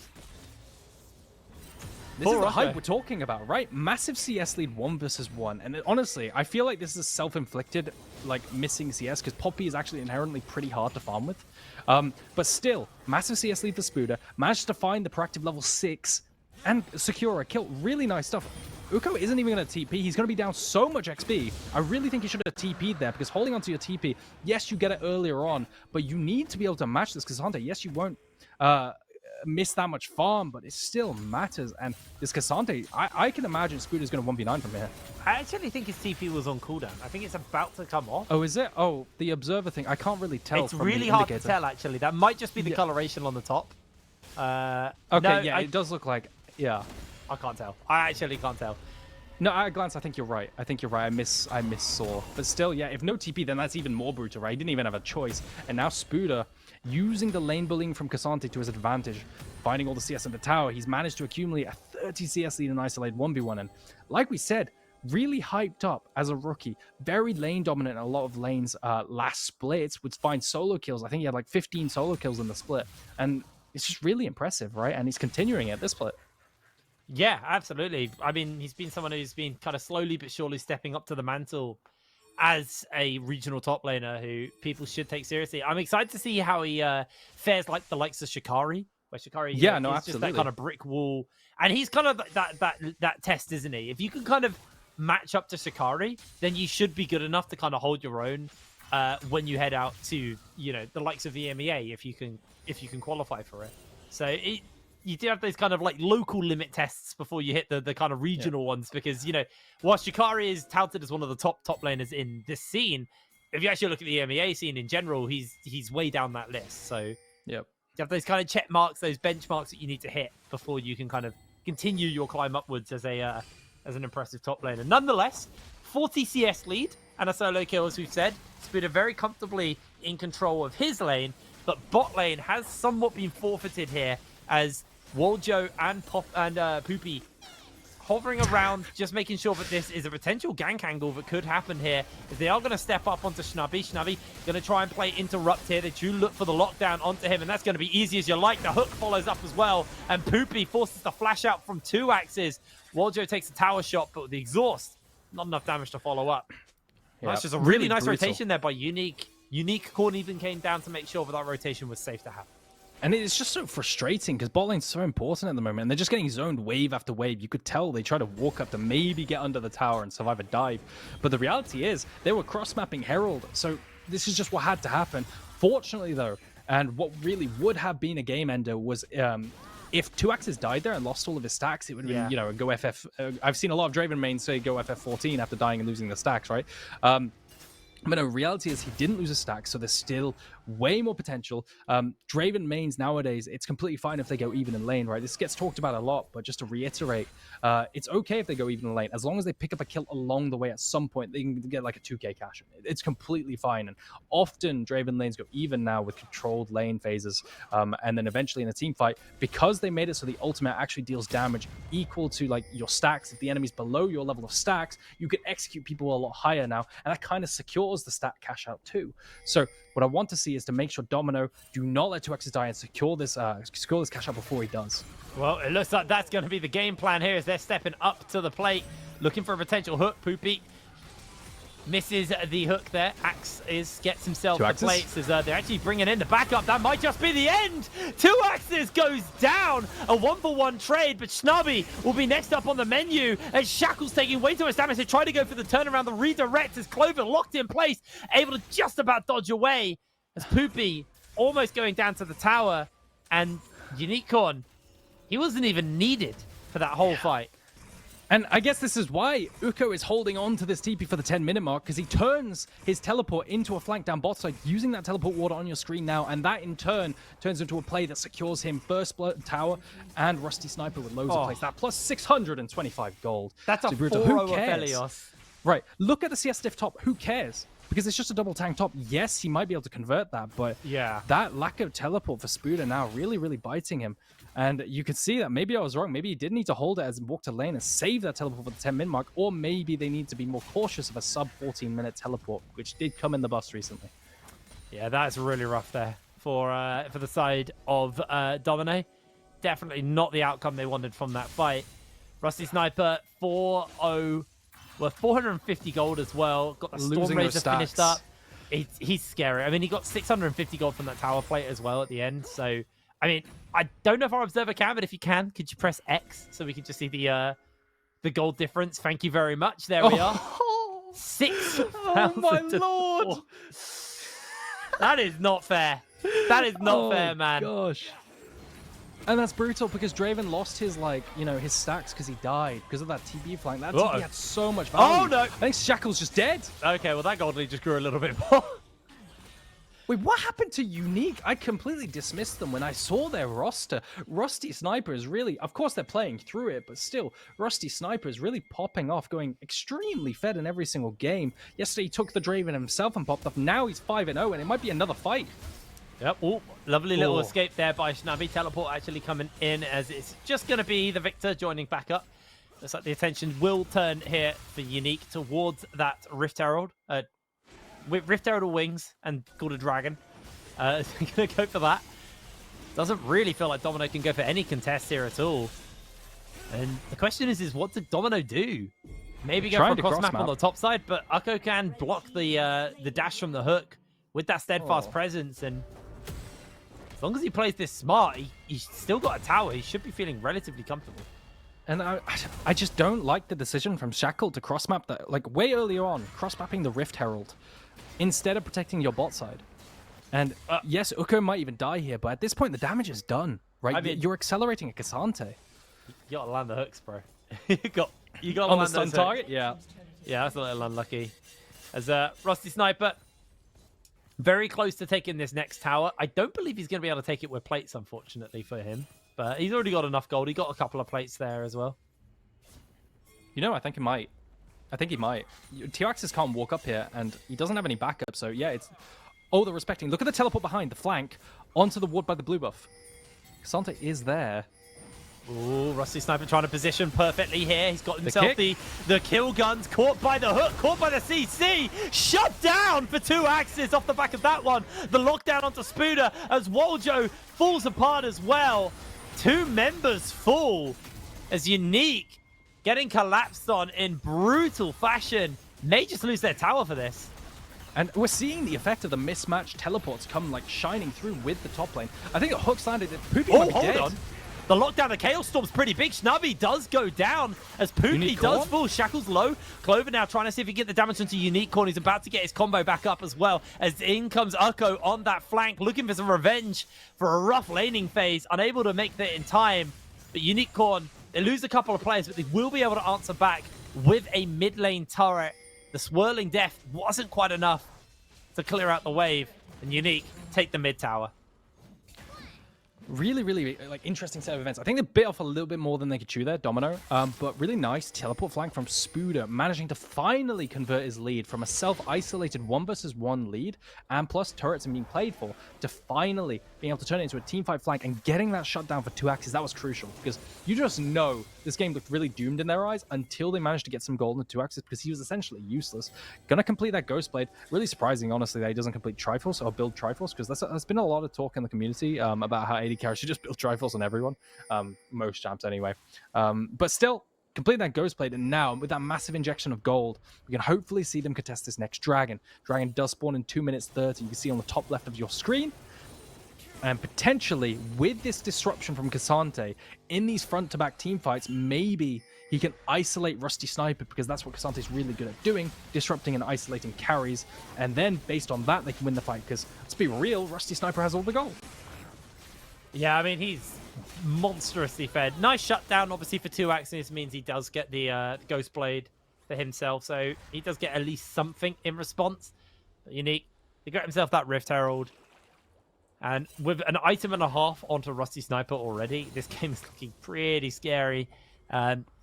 This is the hype we're talking about, right? Massive CS lead 1 versus 1. And honestly, I feel like this is self-inflicted, like, missing CS, because Poppy is actually inherently pretty hard to farm with. But still, massive CS lead for Spuda, managed to find the proactive level 6 and secure a kill. Really nice stuff. UniQ isn't even going to TP. He's going to be down so much XP. I really think he should have TP'd there, because holding onto your TP, yes, you get it earlier on, but you need to be able to match this, because Hunter, yes, you won't miss that much farm, but it still matters. And this Cassante, I can imagine Spuda's going to 1v9 from here. I actually think his TP was on cooldown. I think it's about to come off. Oh, is it? Oh, the observer thing. I can't really tell. It's really hard to tell, actually. That might just be the coloration on the top. Okay, no, yeah, it does look like, yeah. I can't tell. I actually can't tell. No, at a glance, I think you're right. I think you're right. I miss saw. But still, yeah, if no TP, then that's even more brutal, right? He didn't even have a choice. And now Spuda, using the lane bullying from Cassante to his advantage, finding all the CS in the tower, he's managed to accumulate a 30 CS lead in isolated 1v1. And like we said, really hyped up as a rookie. Very lane dominant in a lot of lanes last splits, would find solo kills. I think he had like 15 solo kills in the split. And it's just really impressive, right? And he's continuing at this split. Yeah, absolutely. I mean, he's been someone who's been kind of slowly but surely stepping up to the mantle as a regional top laner who people should take seriously. I'm excited to see how he fares like the likes of Shikari, where Shikari is just that kind of brick wall. And he's kind of that test, isn't he? If you can kind of match up to Shikari, then you should be good enough to kind of hold your own when you head out to, you know, the likes of the EMEA, if you can qualify for it. So you do have those kind of like local limit tests before you hit the kind of regional ones, because, you know, while Shikari is touted as one of the top laners in this scene, if you actually look at the EMEA scene in general, he's way down that list. So you have those kind of check marks, those benchmarks that you need to hit before you can kind of continue your climb upwards as an impressive top laner. Nonetheless, 40 CS lead and a solo kill, as we've said. Spuda very comfortably in control of his lane, but bot lane has somewhat been forfeited here, as Woljo and Poopy hovering around, just making sure that this is a potential gank angle that could happen here. If they are going to step up onto Snubby. Snubby going to try and play Interrupt here. They do look for the lockdown onto him, and that's going to be easy as you like. The hook follows up as well, and Poopy forces the flash out from 2 axes. Woljo takes a tower shot, but with the exhaust, not enough damage to follow up. Yeah, that's just a really nice rotation there by UniQ. UniQ Corn even came down to make sure that rotation was safe to happen. And it's just so frustrating because bot lane's so important at the moment. And they're just getting zoned wave after wave. You could tell they try to walk up to maybe get under the tower and survive a dive. But the reality is they were cross-mapping Herald. So this is just what had to happen. Fortunately, though, and what really would have been a game ender was if 2 axes died there and lost all of his stacks, it would have been, you know, a go FF. I've seen a lot of Draven mains say go FF14 after dying and losing the stacks, right? But the reality is he didn't lose a stack, so there's still way more potential. Draven mains nowadays, it's completely fine if they go even in lane, right? This gets talked about a lot, but just to reiterate, it's okay if they go even in lane. As long as they pick up a kill along the way at some point, they can get like a 2k cash. It's completely fine. And often Draven lanes go even now with controlled lane phases. And then eventually in a team fight, because they made it so the ultimate actually deals damage equal to like your stacks. If the enemy's below your level of stacks, you can execute people a lot higher now. And that kind of secures the stat cash out too. So what I want to see is to make sure Domino do not let 2x's die and secure this cash out before he does. Well, it looks like that's going to be the game plan here as they're stepping up to the plate, looking for a potential hook. Poopy misses the hook there. Axe gets himself the plates as they're actually bringing in the backup. That might just be the end. 2 axes goes down. A 1-for-1 trade, but Snubby will be next up on the menu as Shackle's taking way too much damage. They try to go for the turnaround. The redirect as Clover locked in place, able to just about dodge away as Poopy almost going down to the tower. And UniQ, he wasn't even needed for that whole fight. And I guess this is why UniQ is holding on to this TP for the 10-minute mark, because he turns his teleport into a flank down bot side, using that teleport water on your screen now, and that in turn turns into a play that secures him Burst Tower and Rusty Sniper with loads of plays. That plus 625 gold. That's a 4-0 Aphelios. Right, look at the CS diff top. Who cares? Because it's just a double tank top. Yes, he might be able to convert that, but that lack of teleport for Spuda now really, really biting him. And you can see that maybe I was wrong. Maybe he did need to hold it as walk to lane and save that teleport for the 10-minute mark, or maybe they need to be more cautious of a sub 14-minute teleport, which did come in the bus recently. Yeah, that's really rough there for the side of Domino. Definitely not the outcome they wanted from that fight. Rusty Sniper 4-0. Well, 450 gold as well. Got the Storm Losing those Razor finished stats. up. He's scary. I mean, he got 650 gold from that tower plate as well at the end. So, I mean, I don't know if our observer can, but if you can, could you press X so we can just see the gold difference? Thank you very much. There we are. 6,000. Oh my lord! That is not fair. That is not fair, man. Gosh. And that's brutal because Draven lost his, his stacks because he died because of that TB flank. That TB had so much value. Oh, no. I think Shackle's just dead. Okay, well, that gold lead just grew a little bit more. Wait, what happened to UniQ? I completely dismissed them when I saw their roster. Rusty Sniper is really, of course they're playing through it, but still, Rusty Sniper is really popping off, going extremely fed in every single game. Yesterday he took the Draven himself and popped off. Now he's 5-0 and it might be another fight. Yep. Oh, lovely little escape there by Shnabi. Teleport actually coming in as it's just going to be the Victor joining back up. Looks like the attention will turn here for UniQ towards that Rift Herald. With Rift Herald wings and called a dragon. Going to go for that. Doesn't really feel like Domino can go for any contest here at all. And the question is what did Domino do? Maybe go for a cross map on the top side, but Ukko can block the dash from the hook with that steadfast presence. And as long as he plays this smart, he's still got a tower. He should be feeling relatively comfortable. And I just don't like the decision from Shackle to cross-map that, way earlier on, cross-mapping the Rift Herald instead of protecting your bot side. And yes, Ukko might even die here, but at this point, the damage is done, right? I mean, you're accelerating a Cassante. You gotta land the hooks, bro. you got on the stun target? Yeah. Yeah, that's a little unlucky. As Rusty Sniper, very close to taking this next tower. I don't believe he's going to be able to take it with plates, unfortunately, for him. But he's already got enough gold. He got a couple of plates there as well. You know, I think he might. T-Axis can't walk up here, and he doesn't have any backup, so yeah, it's... Oh, they're respecting. Look at the teleport behind, the flank, onto the ward by the blue buff. Cassante is there. Ooh, Rusty Sniper trying to position perfectly here. He's got himself the kill guns. Caught by the hook, caught by the CC. Shut down for 2 axes off the back of that one. The lockdown onto Spooder as Woljo falls apart as well. 2 members fall as UniQ getting collapsed on in brutal fashion. May just lose their tower for this. And we're seeing the effect of the mismatched teleports come shining through with the top lane. I think the hooks landed. Poopy might be dead. On. The lockdown, the Chaos Storm's pretty big. Shnabi does go down as Poopy does fall. Shackle's low. Clover now trying to see if he can get the damage into UniQ. He's about to get his combo back up as well. As in comes Ukko on that flank, looking for some revenge for a rough laning phase. Unable to make that in time. But UniQ, they lose a couple of players, but they will be able to answer back with a mid lane turret. The Swirling Death wasn't quite enough to clear out the wave. And UniQ take the mid tower. Really, really interesting set of events. I think they bit off a little bit more than they could chew there, Domino. But really nice teleport flank from Spooder, managing to finally convert his lead from a self-isolated 1 versus 1 lead, and plus turrets and being played for, to finally being able to turn it into a teamfight flank and getting that shutdown for 2 axes. That was crucial because you just know this game looked really doomed in their eyes until they managed to get some gold in the 2 axes because he was essentially useless. Gonna complete that Ghost Blade. Really surprising, honestly, that he doesn't complete Triforce or build Triforce because there's been a lot of talk in the community about how AD carries should just build Triforce on everyone. Most champs anyway. But still, complete that Ghost Blade, and now with that massive injection of gold, we can hopefully see them contest this next Dragon. Dragon does spawn in 2 minutes 30. You can see on the top left of your screen. And potentially, with this disruption from Cassante, in these front-to-back team fights, maybe he can isolate Rusty Sniper, because that's what Cassante's really good at doing, disrupting and isolating carries. And then, based on that, they can win the fight, because, let's be real, Rusty Sniper has all the gold. Yeah, I mean, he's monstrously fed. Nice shutdown, obviously, for 2 axes means he does get the Ghost Blade for himself, so he does get at least something in response. But UniQ, he got himself that Rift Herald. And with an item and a half onto Rusty Sniper already, this game is looking pretty scary.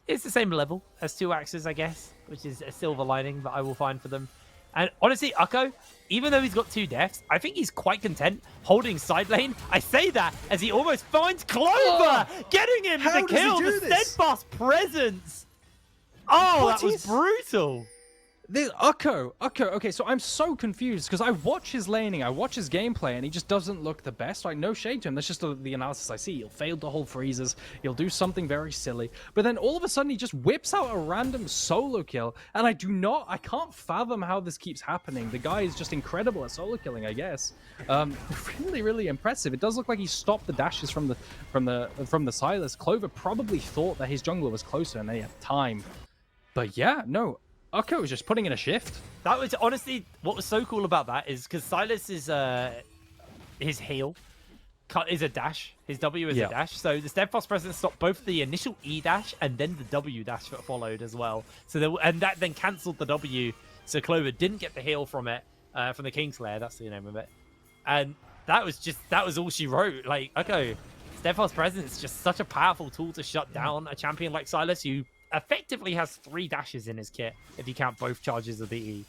It's the same level as 2 axes, I guess, which is a silver lining that I will find for them. And honestly, Ukko, even though he's got 2 deaths, I think he's quite content holding side lane. I say that as he almost finds Clover, getting him the kill, the steadfast presence. Oh, that was brutal. This Ukko. Okay, so I'm so confused because I watch his laning, I watch his gameplay, and he just doesn't look the best. Like, no shade to him. That's just the analysis I see. He'll fail to hold freezes. He'll do something very silly. But then all of a sudden, he just whips out a random solo kill. And I can't fathom how this keeps happening. The guy is just incredible at solo killing, I guess. Really, really impressive. It does look like he stopped the dashes from the Silas. Clover probably thought that his jungler was closer and they had time. But yeah, no. Ukko was just putting in a shift. That was honestly what was so cool about that is because Silas is his heal is a dash. His W is a dash. So the Steadfast Presence stopped both the initial E dash and then the W dash that followed as well. So and that then cancelled the W. So Clover didn't get the heal from it, from the Kingslayer. That's the name of it. And that was all she wrote. Like, okay, Steadfast Presence is just such a powerful tool to shut down a champion like Silas, who effectively has 3 dashes in his kit if you count both charges of the E.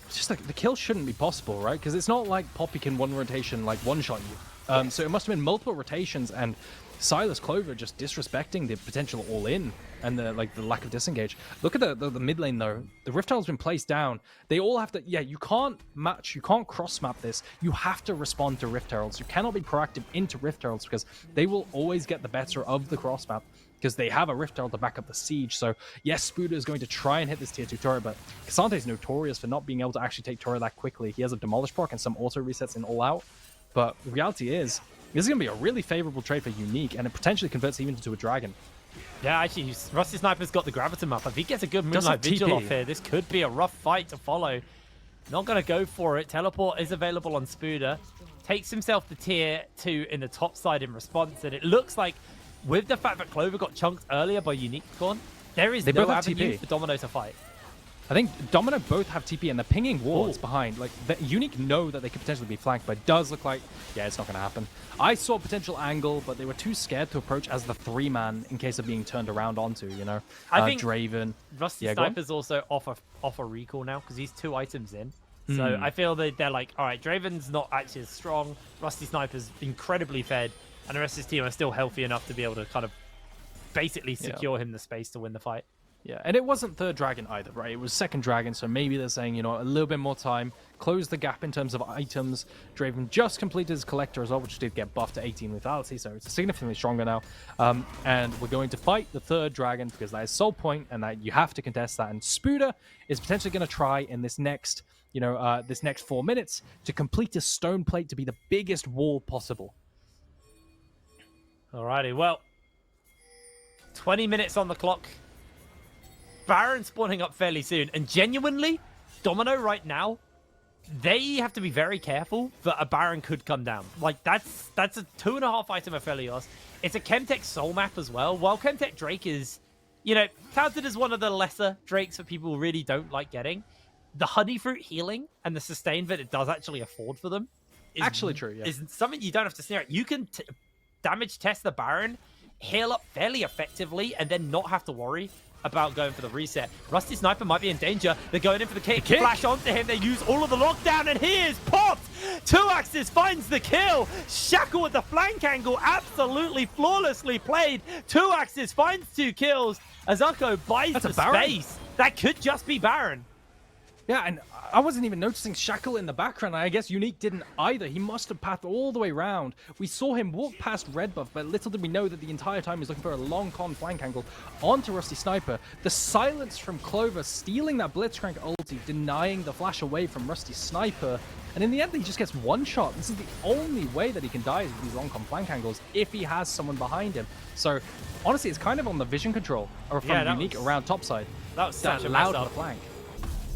It's just like the kill shouldn't be possible, right? Because it's not like Poppy can one rotation like one-shot you. So it must have been multiple rotations, and Silas Clover just disrespecting the potential all-in and the lack of disengage. Look at the mid lane though. The Rift Herald's been placed down. They all have to. Yeah, you can't cross map this. You have to respond to Rift Heralds. You cannot be proactive into Rift Heralds because they will always get the better of the cross map, because they have a Rift Herald to back up the siege. So yes, Spuda is going to try and hit this tier 2 turret, but Cassandre is notorious for not being able to actually take turret that quickly. He has a Demolish proc and some auto resets in All Out. But the reality is, this is going to be a really favorable trade for UniQ, and it potentially converts even into a dragon. Yeah, actually, Rusty Sniper's got the Graviton up. If he gets a good Moonlight Vigil off here, this could be a rough fight to follow. Not going to go for it. Teleport is available on Spuda. Takes himself to tier 2 in the top side in response, and it looks like with the fact that Clover got chunked earlier by UniQ, there is no avenue for Domino to fight. I think Domino both have TP, and they're pinging wards behind. Like, the UniQ know that they could potentially be flanked, but it does look like, yeah, it's not going to happen. I saw a potential angle, but they were too scared to approach as the 3-man in case of being turned around onto, you know? I think Draven. Rusty Sniper's also off a recall now because he's 2 items in. So I feel that they're like, all right, Draven's not actually as strong. Rusty Sniper's incredibly fed, and the rest of his team are still healthy enough to be able to kind of basically secure him the space to win the fight. Yeah, and it wasn't 3rd dragon either, right? It was 2nd dragon, so maybe they're saying, you know, a little bit more time, close the gap in terms of items. Draven just completed his collector as well, which did get buffed to 18 lethality, so it's significantly stronger now. And we're going to fight the 3rd dragon because that is Soul Point, and that you have to contest that. And Spuda is potentially going to try in this next, this next 4 minutes to complete a stone plate to be the biggest wall possible. Alrighty, well, 20 minutes on the clock. Baron spawning up fairly soon, and genuinely, Domino right now, they have to be very careful that a Baron could come down. Like, that's a 2.5 item Aphelios. It's a Chemtech soul map as well. While Chemtech Drake is, you know, touted as one of the lesser Drakes that people really don't like getting, the Honey Fruit healing and the sustain that it does actually afford for them is actually true, yeah. Is something you don't have to sneer at. You can damage test the Baron, heal up fairly effectively, and then not have to worry about going for the reset. Rusty Sniper might be in danger. They're going in for the kick. Flash onto him. They use all of the lockdown, and he is popped. 2axis finds the kill. Shackle with the flank angle. Absolutely flawlessly played. 2axis finds 2 kills. As Ukko buys the space. That could just be Baron. Yeah, and I wasn't even noticing Shackle in the background. I guess UniQ didn't either. He must have pathed all the way around. We saw him walk past Red Buff, but little did we know that the entire time he was looking for a long con flank angle onto Rusty Sniper. The silence from Clover stealing that Blitzcrank ulti, denying the flash away from Rusty Sniper. And in the end, he just gets one shot. This is the only way that he can die is with these long con flank angles if he has someone behind him. So, honestly, it's kind of on the vision control or from UniQ around topside. That was such a loud mess up. Flank.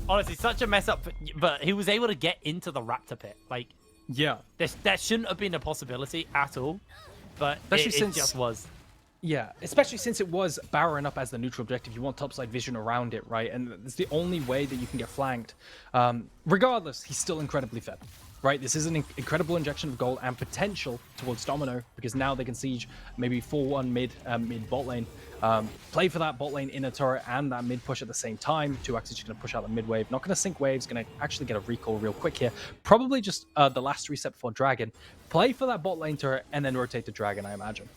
Honestly, such a mess up, but he was able to get into the Raptor pit. Like, yeah, that shouldn't have been a possibility at all, but it just was. Yeah, especially since it was Baron up as the neutral objective. You want topside vision around it, right? And it's the only way that you can get flanked. Regardless, he's still incredibly fed, right? This is an incredible injection of gold and potential towards Domino, because now they can siege maybe 4-1 mid bot lane. Play for that bot lane inner turret and that mid push at the same time. 2axis just going to push out the mid wave. Not going to sync waves. Going to actually get a recall real quick here. Probably just the last reset before Dragon. Play for that bot lane turret and then rotate the Dragon, I imagine.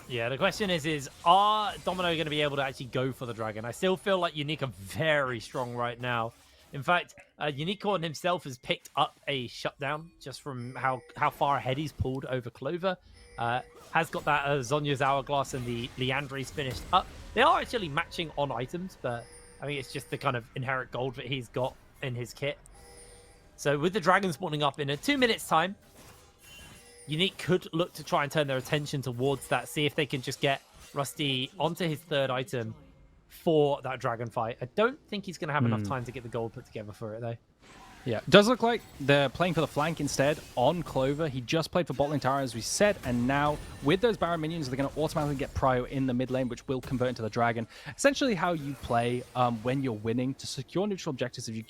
Yeah, the question is are Domino going to be able to actually go for the dragon? I still feel like UniQ are very strong right now. In fact, Unicorn himself has picked up a shutdown just from how far ahead he's pulled over Clover. Has got that Zonya's Hourglass and the Leandre's finished up. They are actually matching on items, but I mean, it's just the kind of inherent gold that he's got in his kit. So with the dragon spawning up in a 2 minutes time, UniQ could look to try and turn their attention towards that, see if they can just get Rusty onto his third item for that dragon fight. I don't think he's going to have enough time to get the gold put together for it, though. Yeah, it does look like they're playing for the flank instead on Clover. He just played for bot lane tower, as we said, and now with those Baron minions, they're going to automatically get prio in the mid lane, which will convert into the dragon. Essentially how you play when you're winning to secure neutral objectives. If you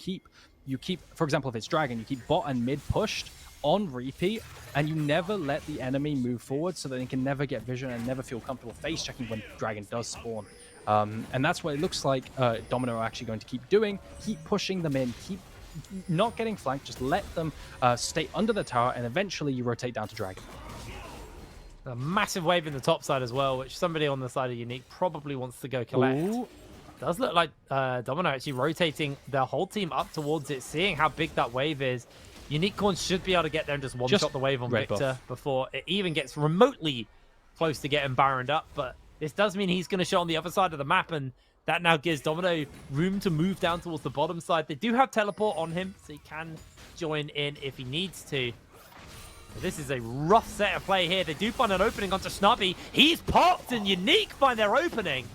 keep, for example, if it's dragon, you keep bot and mid pushed on repeat, and you never let the enemy move forward so that they can never get vision and never feel comfortable face checking when dragon does spawn. And that's what it looks like Domino are actually going to keep doing. Keep pushing them in, keep not getting flanked, just let them stay under the tower, and eventually you rotate down to dragon. A massive wave in the top side as well, which somebody on the side of UniQ probably wants to go collect. Ooh. Does look like Domino actually rotating their whole team up towards it, seeing how big that wave is. Unicorn should be able to get there and just one-shot the wave on Victor before it even gets remotely close to getting Baroned up. But this does mean he's going to show on the other side of the map, and that now gives Domino room to move down towards the bottom side. They do have teleport on him, so he can join in if he needs to. But this is a rough set of play here. They do find an opening onto Snubby. He's popped, and UniQ find their opening.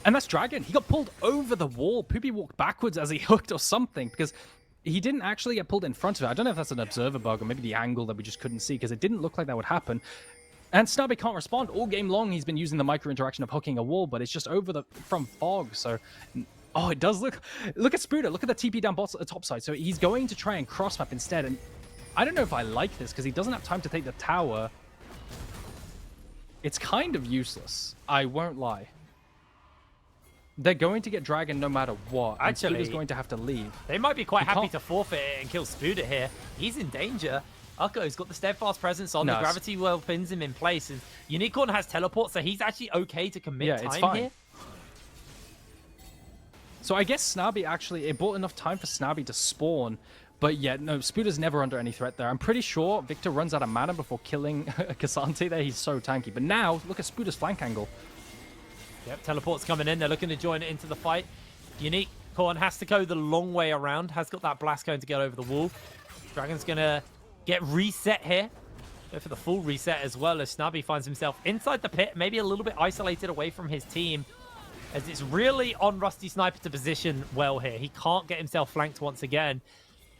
And that's dragon. He got pulled over the wall. Poopy walked backwards as he hooked or something, because he didn't actually get pulled in front of it. I don't know if that's an observer bug or maybe the angle that we just couldn't see, because it didn't look like that would happen. And Snubby can't respond. All game long, he's been using the micro interaction of hooking a wall, but it's just over from fog. So, oh, it does look at Spooder. Look at the TP down top side. So he's going to try and cross map instead. And I don't know if I like this, because he doesn't have time to take the tower. It's kind of useless. I won't lie. They're going to get dragon no matter what. Actually, Spooder's going to have to leave. They might be quite happy to forfeit it and kill Spooder here. He's in danger. Ukko's got the steadfast presence on. The gravity well pins him in place. And Unicorn has teleport, so he's actually okay to commit time here. So I guess Snubby actually, it bought enough time for Snubby to spawn. But yeah, no, Spooder's never under any threat there. I'm pretty sure Victor runs out of mana before killing Cassante there. He's so tanky. But now, look at Spooder's flank angle. Yep, teleport's coming in. They're looking to join it into the fight. Unicorn has to go the long way around. Has got that blast cone to get over the wall. Dragon's going to get reset here. Go for the full reset as well, as Snubby finds himself inside the pit, maybe a little bit isolated away from his team, as it's really on Rusty Sniper to position well here. He can't get himself flanked once again.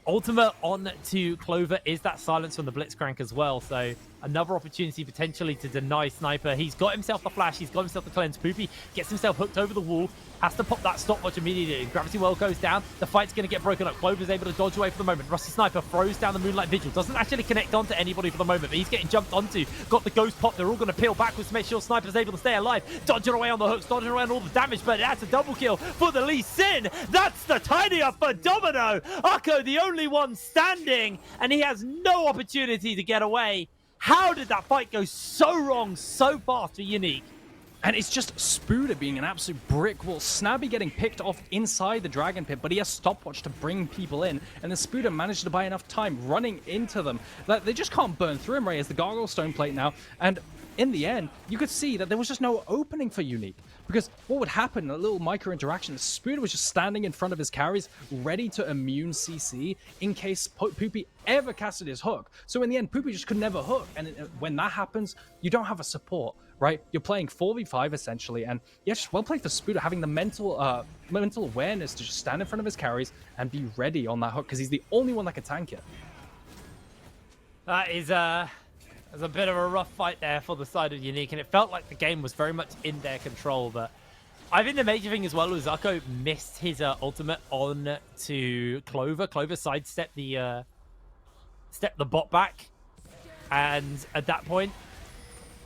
Ultimate on to Clover is that silence from the Blitzcrank as well, so another opportunity potentially to deny Sniper. He's got himself the flash, he's got himself the cleanse. Poopy gets himself hooked over the wall, has to pop that stopwatch immediately. Gravity well goes down, the fight's going to get broken up. Clover's able to dodge away for the moment. Rusty Sniper throws down the Moonlight Vigil, doesn't actually connect onto anybody for the moment, but he's getting jumped onto. Got the ghost pop, they're all going to peel backwards to make sure Sniper's able to stay alive. Dodging away on the hooks, dodging away on all the damage, but that's a double kill for the Lee Sin. That's the tidy up for Domino. Ukko, the only one standing, and he has no opportunity to get away. How did that fight go so wrong so fast for UniQ? And it's just Spooder being an absolute brick wall. Snubby getting picked off inside the Dragon Pit, but he has stopwatch to bring people in. And then Spooder managed to buy enough time running into them that they just can't burn through him, right? As the Gargoyle Stone Plate now. And in the end, you could see that there was just no opening for UniQ. Because what would happen, a little micro interaction, Spooder was just standing in front of his carries, ready to immune CC in case Poopy ever casted his hook. So in the end, Poopy just could never hook. And when that happens, you don't have a support, right? You're playing 4v5 essentially. And yeah, just well played for Spooder, having the mental awareness to just stand in front of his carries and be ready on that hook, because he's the only one that can tank it. That is there's a bit of a rough fight there for the side of UniQ, and it felt like the game was very much in their control. But I think the major thing as well was Ukko missed his ultimate on to Clover. Clover sidestepped the bot back, and at that point,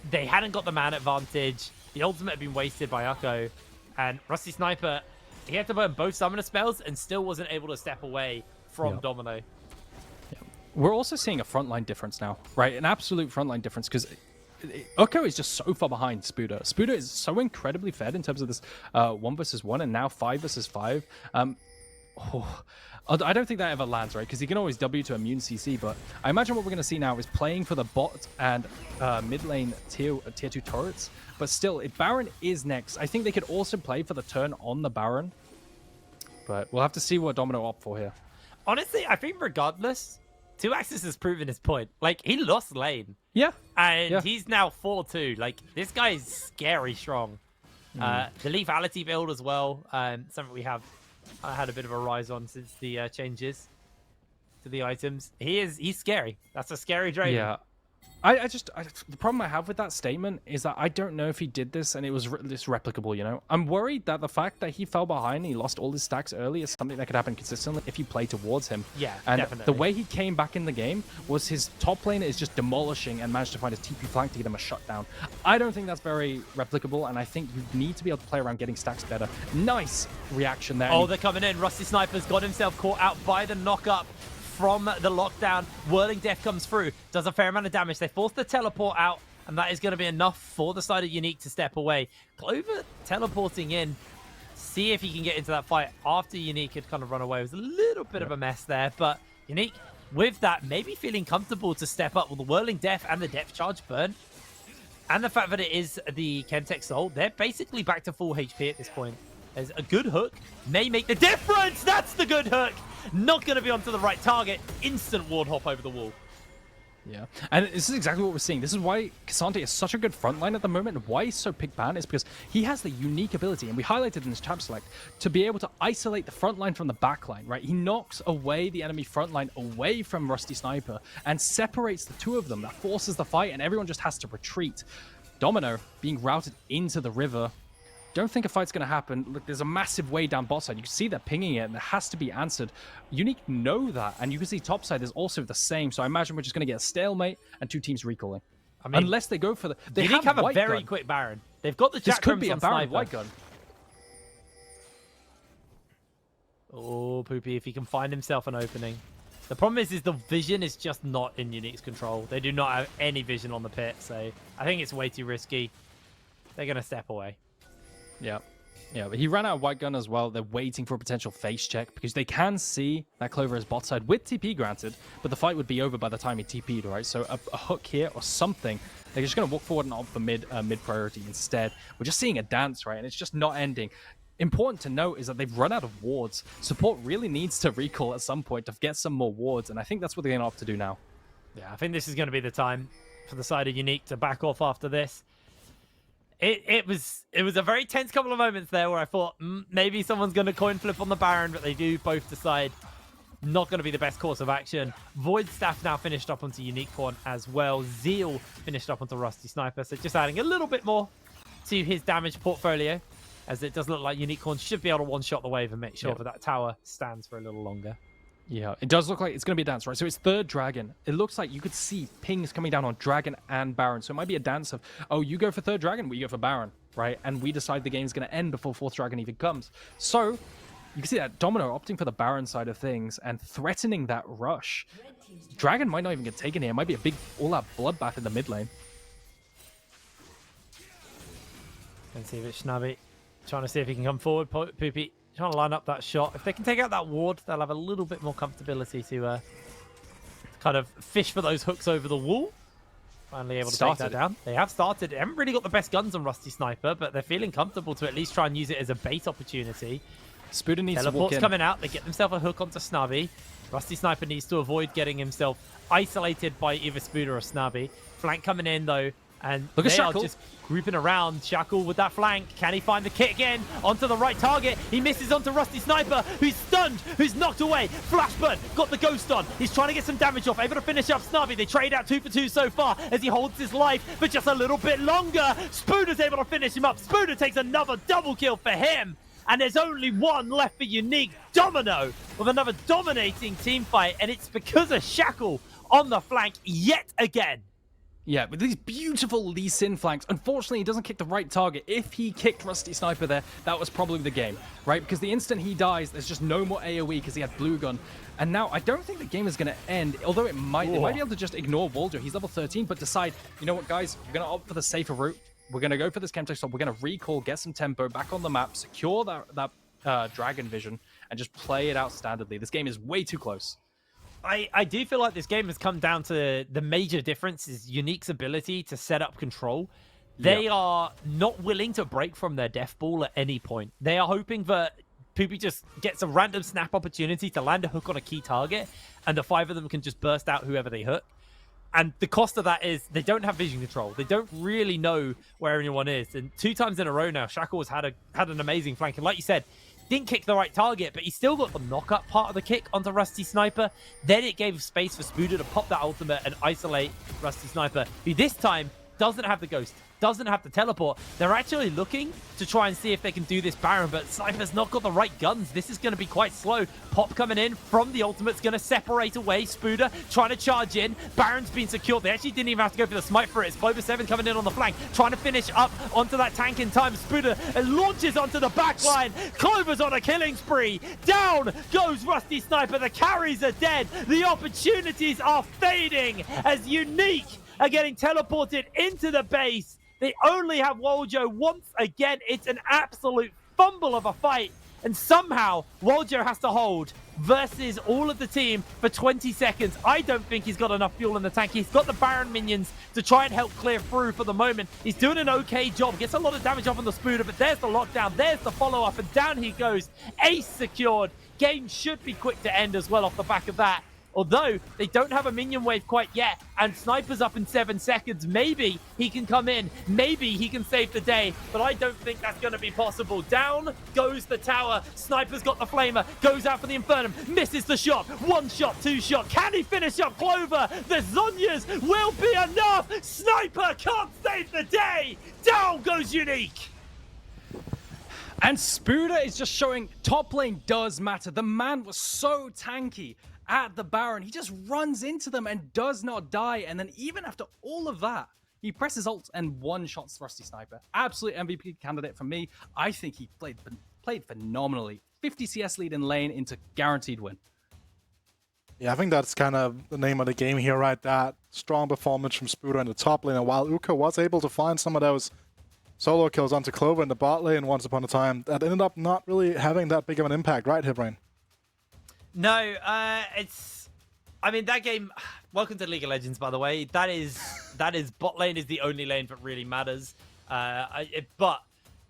they hadn't got the man advantage. The ultimate had been wasted by Ukko, and Rusty Sniper, he had to burn both summoner spells and still wasn't able to step away from Domino. We're also seeing a frontline difference now, right? An absolute frontline difference, because UniQ is just so far behind Spuda. Spuda is so incredibly fed in terms of this 1 versus 1 and now 5 versus 5. I don't think that ever lands, right? Because he can always W to immune CC, but I imagine what we're going to see now is playing for the bot and mid lane tier 2 turrets. But still, if Baron is next, I think they could also play for the turn on the Baron. But we'll have to see what Domino opt for here. Honestly, I think regardless, 2Axis has proven his point. Like, he lost lane. Yeah. And he's now 4-2. Like, this guy is scary strong. The lethality build as well. Something we have had a bit of a rise on since the changes to the items. He's scary. That's a scary Draven. Yeah. The problem I have with that statement is that I don't know if he did this and it was this replicable, you know? I'm worried that the fact that he fell behind and he lost all his stacks early is something that could happen consistently if you play towards him. Yeah, and definitely. The way he came back in the game was his top laner is just demolishing and managed to find his TP flank to get him a shutdown. I don't think that's very replicable, and I think you need to be able to play around getting stacks better. Nice reaction there. Oh, they're coming in. Rusty Sniper's got himself caught out by the knock-up from the lockdown. Whirling Death comes through, does a fair amount of damage. They force the teleport out, and that is going to be enough for the side of UniQ to step away. Clover teleporting in, see if he can get into that fight after UniQ had kind of run away. It was a little bit of a mess there, but UniQ, with that, maybe feeling comfortable to step up with the Whirling Death and the Depth Charge burn. And the fact that it is the Chemtech Soul, they're basically back to full HP at this point. There's a good hook, may make the difference. That's the good hook. Not going to be onto the right target. Instant ward hop over the wall. Yeah, and this is exactly what we're seeing. This is why K'Sante is such a good frontline at the moment, and why he's so pick ban is because he has the unique ability, and we highlighted in this tab select, to be able to isolate the frontline from the backline, right? He knocks away the enemy frontline away from Rusty Sniper and separates the two of them. That forces the fight, and everyone just has to retreat. Domino being routed into the river. Don't think a fight's going to happen. Look, there's a massive way down bot side. You can see they're pinging it, and it has to be answered. UniQ know that, and you can see top side is also the same. So I imagine we're just going to get a stalemate and two teams recalling. I mean, unless they go for the... They have a very quick Baron. They've got the Jack This could be a on Baron Sniper. white gun. Oh, Poopy, if he can find himself an opening. The problem is the vision is just not in UniQ's control. They do not have any vision on the pit, so I think it's way too risky. They're going to step away. Yeah. Yeah, but he ran out of white gun as well. They're waiting for a potential face check because they can see that Clover is bot side with TP granted, but the fight would be over by the time he TP'd, right? So a hook here or something. They're just going to walk forward and opt for mid priority instead. We're just seeing a dance, right? And it's just not ending. Important to note is that they've run out of wards. Support really needs to recall at some point to get some more wards, and I think that's what they're going to opt to do now. Yeah, I think this is going to be the time for the side of UniQ to back off after this. It was a very tense couple of moments there where I thought maybe someone's going to coin flip on the Baron, but they do both decide not going to be the best course of action. Void Staff now finished up onto UniQ as well. Zeal finished up onto Rusty Sniper, so just adding a little bit more to his damage portfolio, as it does look like UniQ should be able to one-shot the wave and make sure that tower stands for a little longer. Yeah, it does look like it's going to be a dance, right? So it's third Dragon. It looks like you could see pings coming down on Dragon and Baron. So it might be a dance of, oh, you go for third Dragon, we go for Baron, right? And we decide the game's going to end before fourth Dragon even comes. So you can see that Domino opting for the Baron side of things and threatening that rush. Dragon might not even get taken here. It might be a big all-out bloodbath in the mid lane. Let's see if it's Schnabby trying to see if he can come forward. Poopy trying to line up that shot. If they can take out that ward, they'll have a little bit more comfortability to kind of fish for those hooks over the wall. Finally able to take that down. They have started. They haven't really got the best guns on Rusty Sniper, but they're feeling comfortable to at least try and use it as a bait opportunity. Spuda needs to walk in. Teleport's coming out. They get themselves a hook onto Snubby. Rusty Sniper needs to avoid getting himself isolated by either Spuda or Snubby. Flank coming in, though. And look at they are Shackle. just grouping around. Shackle with that flank. Can he find the kit again? Onto the right target. He misses onto Rusty Sniper, who's stunned, who's knocked away. Flashburn, got the ghost on. He's trying to get some damage off. Able to finish up Snubby. They trade out 2 for 2 so far as he holds his life for just a little bit longer. Spuda's able to finish him up. Spuda takes another double kill for him. And there's only one left for UniQ. Domino with another dominating team fight. And it's because of Shackle on the flank yet again. Yeah, with these beautiful Lee Sin flanks. Unfortunately, he doesn't kick the right target. If he kicked Rusty Sniper there, that was probably the game, right? Because the instant he dies, there's just no more AoE because he had Blue Gun. And now I don't think the game is going to end, although it might. They might be able to just ignore Waldo. He's level 13, but decide, you know what, guys? We're going to opt for the safer route. We're going to go for this Chemtech stop. We're going to recall, get some tempo back on the map, secure that Dragon Vision, and just play it out standardly. This game is way too close. I do feel like this game has come down to the major difference is UniQ's ability to set up control. They are not willing to break from their death ball at any point. They are hoping that Poopy just gets a random snap opportunity to land a hook on a key target, and the 5 of them can just burst out whoever they hook. And the cost of that is they don't have vision control. They don't really know where anyone is. And 2 times in a row now, Shackle has had an amazing flank. And like you said, didn't kick the right target, but he still got the knock-up part of the kick onto Rusty Sniper. Then it gave space for Spooder to pop that ultimate and isolate Rusty Sniper, who this time doesn't have the ghost, doesn't have the teleport. They're actually looking to try and see if they can do this Baron, but Sniper's not got the right guns. This is going to be quite slow. Pop coming in from the ultimate's going to separate away. Spooder trying to charge in. Baron's been secured. They actually didn't even have to go for the smite for it. It's Clover 7 coming in on the flank, trying to finish up onto that tank in time. Spooder launches onto the back line. Clover's on a killing spree. Down goes Rusty Sniper. The carries are dead. The opportunities are fading as UniQ are getting teleported into the base. They only have Woljo once again. It's an absolute fumble of a fight. And somehow, Woljo has to hold versus all of the team for 20 seconds. I don't think he's got enough fuel in the tank. He's got the Baron minions to try and help clear through for the moment. He's doing an okay job. Gets a lot of damage off on the Spooder, but there's the lockdown. There's the follow-up, and down he goes. Ace secured. Game should be quick to end as well off the back of that. Although they don't have a minion wave quite yet, and Sniper's up in 7 seconds. Maybe he can come in. Maybe he can save the day, but I don't think that's going to be possible. Down goes the tower. Sniper's got the flamer. Goes out for the Infernum. Misses the shot. 1 shot, 2 shot. Can he finish up Clover? The Zonyas will be enough. Sniper can't save the day. Down goes UniQ. And Spooder is just showing top lane does matter. The man was so tanky at the Baron. He just runs into them and does not die. And then even after all of that, he presses ult and one-shots Rusty Sniper. Absolute MVP candidate for me. I think he played phenomenally. 50 CS lead in lane into guaranteed win. Yeah, I think that's kind of the name of the game here, right? That strong performance from Spooder in the top lane. And while Uka was able to find some of those solo kills onto Clover in the bot lane once upon a time, that ended up not really having that big of an impact, right, Hibrain? No, I mean, that game, welcome to League of Legends, by the way. That is bot lane is the only lane that really matters. But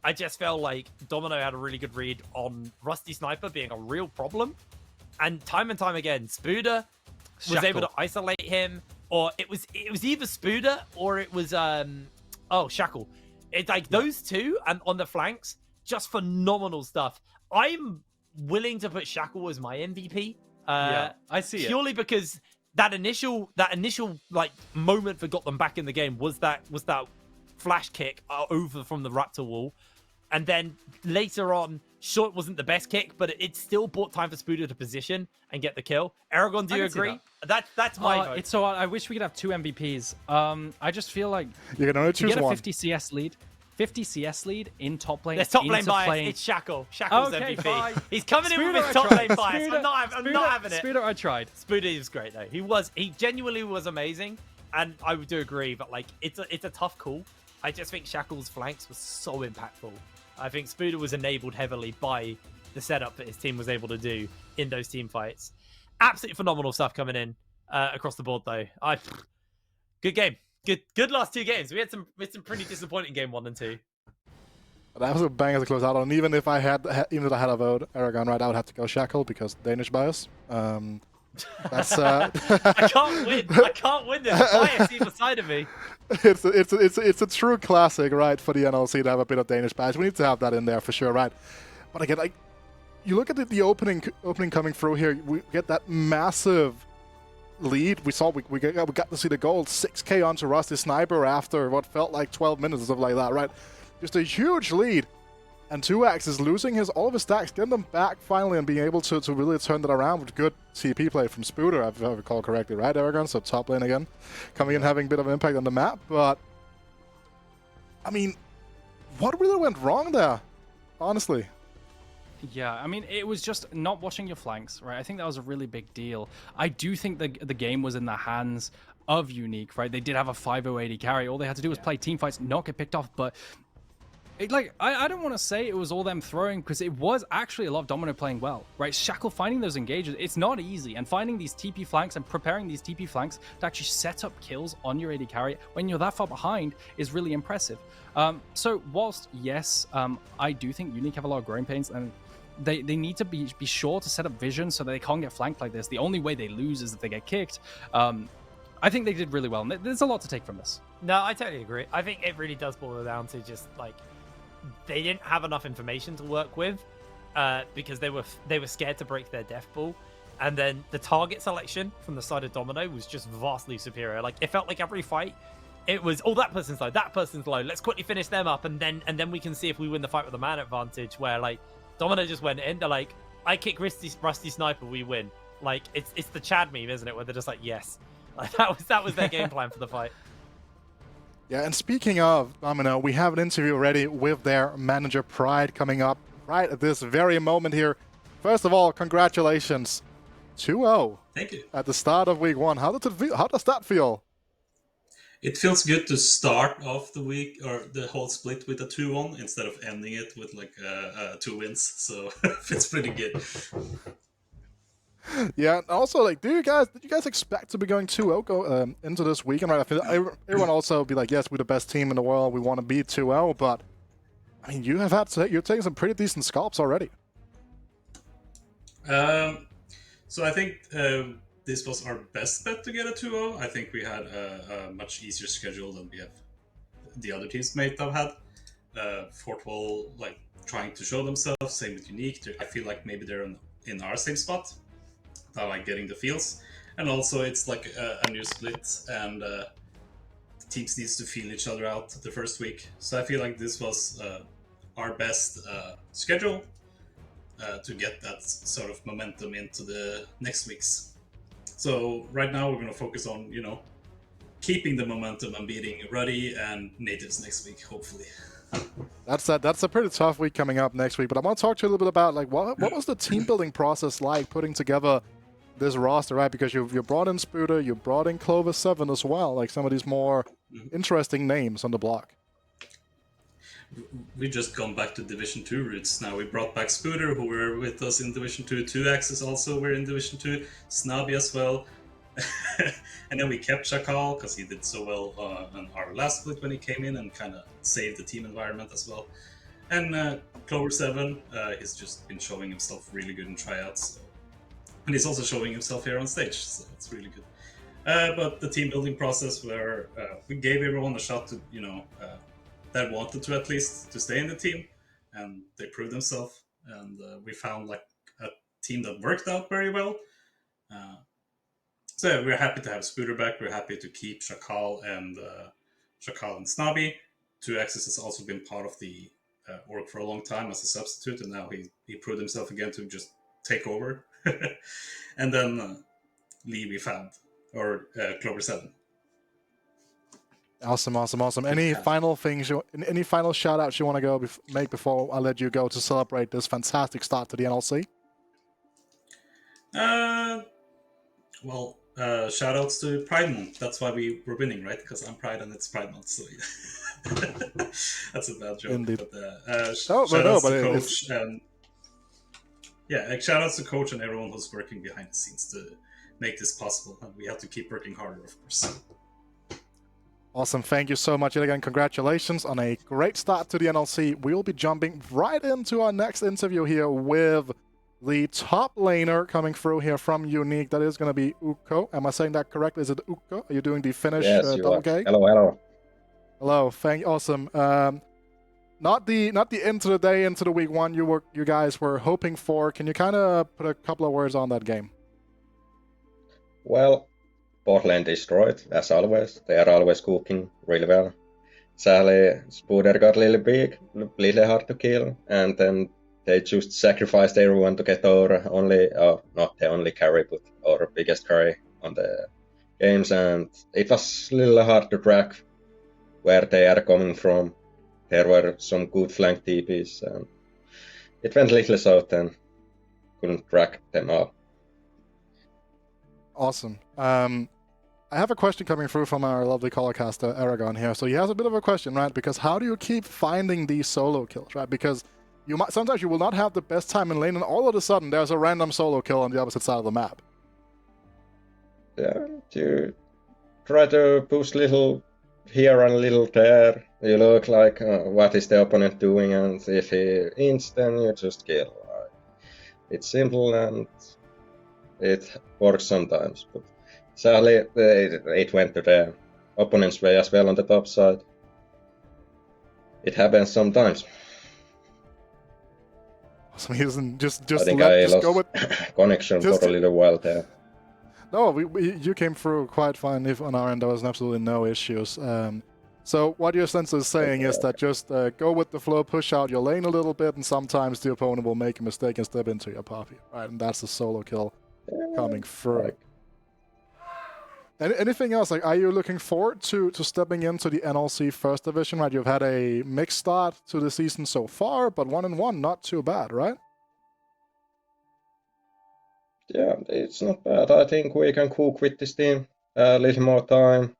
I just felt like Domino had a really good read on Rusty Sniper being a real problem. And time again, Spooder was able to isolate him, or it was either Spooder or it was, Shackle. It's like those two and on the flanks, just phenomenal stuff. I'm willing to put Shackle as my MVP. Yeah, I see it. Purely because that initial like moment that got them back in the game was that flash kick over from the Raptor wall. And then later on, sure, it wasn't the best kick, but it still bought time for Spooder to position and get the kill. Aragon, do you agree? That's my vote. It's so I wish we could have 2 MVPs. I just feel like you can only choose get a one. 50 CS lead. 50 CS lead in top lane. There's top lane bias. It's Shackle. Shackle's MVP. Fine. He's coming in Spooder, with his top lane bias. I'm not having it. Spooder, I tried. Spooder was great though. He genuinely was amazing, and I do agree. But like, it's a tough call. I just think Shackle's flanks was so impactful. I think Spooder was enabled heavily by the setup that his team was able to do in those team fights. Absolutely phenomenal stuff coming in across the board though. Good game. Good last 2 games. We had some pretty disappointing game 1 and 2. That was a banger to close out on. Even if I had a vote Aragon, right, I would have to go Shackle because Danish bias. That's I can't win this bias either side of me. It's a true classic, right, for the NLC to have a bit of Danish bias. We need to have that in there for sure, right? But again, like, you look at the opening coming through here, we get that massive lead. We got to see the gold 6K onto Rusty Sniper after what felt like 12 minutes or something like that, right? Just a huge lead. And 2X is losing all of his stacks, getting them back finally, and being able to really turn that around with good TP play from Spooter, if I recall correctly, right, Aragon? So top lane again, coming in, having a bit of an impact on the map. But, I mean, what really went wrong there, honestly? Yeah, I mean, it was just not watching your flanks, right? I think that was a really big deal. I do think the game was in the hands of UniQ, right? They did have a 5-0-80 carry. All they had to do was play team fights, not get picked off. But I don't want to say it was all them throwing, because it was actually a lot of Domino playing well, right? Shackle finding those engages, it's not easy. And finding these TP flanks and preparing these TP flanks to actually set up kills on your AD carry when you're that far behind is really impressive. So whilst, yes, I do think UniQ have a lot of growing pains, and they need to be sure to set up vision so that they can't get flanked like this. The only way they lose is if they get kicked. I think they did really well, and there's a lot to take from this. No, I totally agree. I think it really does boil down to just, like, they didn't have enough information to work with because they were scared to break their death ball. And then the target selection from the side of Domino was just vastly superior. Like, it felt like every fight, it was, oh, that person's low, let's quickly finish them up, and then we can see if we win the fight with a man advantage, where, like, Domino just went in, they're like, I kick Rusty Sniper, we win. Like, it's the Chad meme, isn't it? Where they're just like, yes. Like, that was their game plan for the fight. Yeah, and speaking of Domino, we have an interview ready with their manager Pride coming up right at this very moment here. First of all, congratulations. 2-0. Thank you. At the start of week 1. How does that feel? It feels good to start off the week or the whole split with a 2-1 instead of ending it with like 2 wins. So it's pretty good. Yeah, and also, like, did you guys expect to be going 2-0 into this weekend? Right, I feel everyone also be like, yes, we're the best team in the world, we want to beat 2-0, but I mean, you're taking some pretty decent scalps already. So I think this was our best bet to get a 2-0. I think we had a much easier schedule than the other teams might have had. Fort Wall, like, trying to show themselves, same with UniQ. I feel like maybe they're in our same spot. I like getting the feels, and also it's like a new split, and teams needs to feel each other out the first week. So I feel like this was our best schedule to get that sort of momentum into the next weeks. So right now we're going to focus on, keeping the momentum and beating Ruddy and Natives next week, hopefully. That's a pretty tough week coming up next week, but I want to talk to you a little bit about, like, what was the team building process like, putting together this roster, right? Because you brought in Spooter, you brought in Clover 7 as well, like some of these more interesting names on the block. We just gone back to Division 2 roots now. We brought back Spooter, who were with us in Division 2. 2X is also we're in Division 2. Snobby as well. And then we kept Chacal because he did so well on our last split when he came in and kind of saved the team environment as well. And Clover 7 has just been showing himself really good in tryouts. So. And he's also showing himself here on stage, so it's really good. But the team building process, where we gave everyone a shot to, that wanted to at least to stay in the team, and they proved themselves. And we found like a team that worked out very well. So we're happy to have Spooter back. We're happy to keep Chacal and Snobby. 2X has also been part of the org for a long time as a substitute, and now he proved himself again to just take over. And then Lee we found, or Clover 7. Awesome. Any final things, any final shout outs you want to make before I let you go to celebrate this fantastic start to the NLC? Well, shout outs to Pride Month. That's why we were winning, right? Because I'm Pride and it's Pride Month. So yeah. That's a bad joke. Indeed. But shout outs to Coach. Yeah, shout outs to Coach and everyone who's working behind the scenes to make this possible. And we have to keep working harder, of course. Awesome. Thank you so much. Yet again, congratulations on a great start to the NLC. We'll be jumping right into our next interview here with the top laner coming through here from UniQ. That is going to be Uko. Am I saying that correctly? Is it Uko? Are you doing the Finnish double K? Hello. Hello. Awesome. Not the into the day, into the week one you guys were hoping for. Can you kind of put a couple of words on that game? Well, bot lane destroyed, as always. They are always cooking really well. sadly, Spooder got little hard to kill, and then they just sacrificed everyone to get our only, not the only carry, but our biggest carry on the games, and it was a little hard to track where they are coming from. There were some good flank TPs, and it went little south and couldn't track them up. Awesome. I have a question coming through from our lovely caller-caster, Aragon, here. So he has a bit of a question, right? Because how do you keep finding these solo kills, right? Because sometimes you will not have the best time in lane, and all of a sudden there's a random solo kill on the opposite side of the map. Yeah, you try to push little here and little there. You look like what is the opponent doing, and if he ints, then you just kill. It's simple and it works sometimes, but sadly it went to the opponent's way as well on the top side. It happens sometimes. So he doesn't just I think I lost go with connection for a little while there. No, you came through quite fine. If on our end there was absolutely no issues. So what your sense is saying is that just go with the flow, push out your lane a little bit, and sometimes the opponent will make a mistake and step into your poppy, right? And that's a solo kill coming through. Anything else? Like, are you looking forward to stepping into the NLC First Division? Right, you've had a mixed start to the season so far, but 1-1, not too bad, right? Yeah, it's not bad. I think we can cook with this team a little more time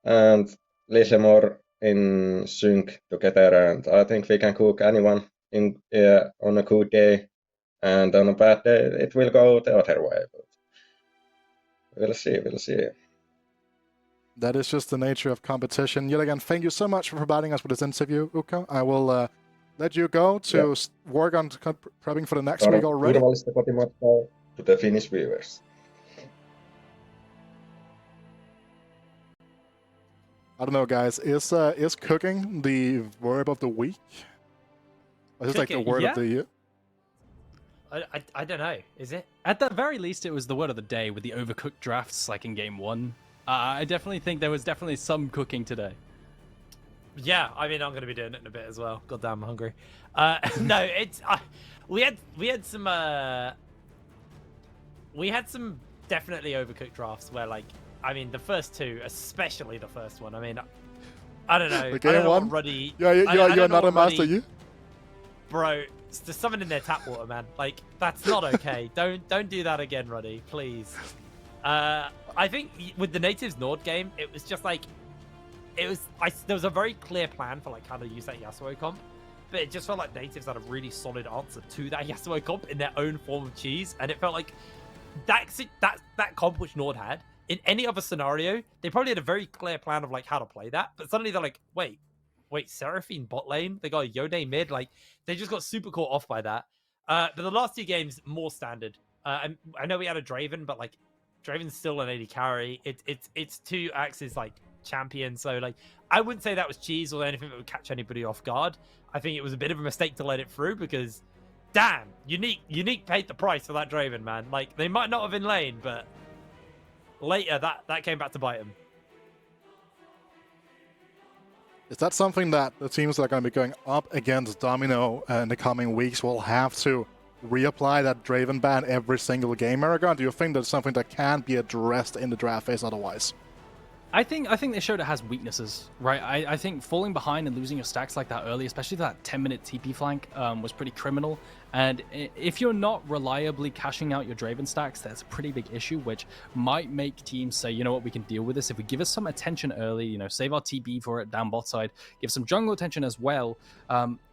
and little more in sync together, and I think we can cook anyone on a good day, and on a bad day it will go the other way. But we'll see. That is just the nature of competition. Yet again, thank you so much for providing us with this interview, Ukko. I will let you go to work on prepping for the next week already. To the Finnish viewers. I don't know, guys. Is cooking the verb of the week? Or is it like the word of the year? I don't know. Is it? At the very least, it was the word of the day with the overcooked drafts, like in game 1. I definitely think there was definitely some cooking today. Yeah, I mean, I'm going to be doing it in a bit as well. God damn, I'm hungry. No, it's we had some definitely overcooked drafts where, like, I mean, the first two, especially the first one. I mean, I don't know. The game one. Ruddy, you're not a master, you. Bro, there's someone in their tap water, man. Like, that's not okay. Don't do that again, Ruddy, please. I think with the Natives Nord game, it was just like, there was a very clear plan for like how to use that Yasuo comp, but it just felt like Natives had a really solid answer to that Yasuo comp in their own form of cheese, and it felt like that comp which Nord had in any other scenario, they probably had a very clear plan of like how to play that, but suddenly they're like, wait, Seraphine bot lane, they got a Yone mid, like they just got super caught off by that. But the last two games more standard. I know we had a Draven, but like Draven's still an AD carry. It's two axes like champion, so like I wouldn't say that was cheese or anything that would catch anybody off guard. I think it was a bit of a mistake to let it through because damn, Unique paid the price for that Draven, man. Like they might not have in lane, but later that came back to bite him. Is that something that the teams that are going to be going up against Domino in the coming weeks will have to reapply that Draven ban every single game, Aragon? Do you think that's something that can be addressed in the draft phase otherwise? I think they showed it has weaknesses, right? I think falling behind and losing your stacks like that early, especially that 10-minute TP flank, was pretty criminal. And if you're not reliably cashing out your Draven stacks, that's a pretty big issue, which might make teams say, you know what, we can deal with this. If we give us some attention early, you know, save our TB for it down bot side, give some jungle attention as well,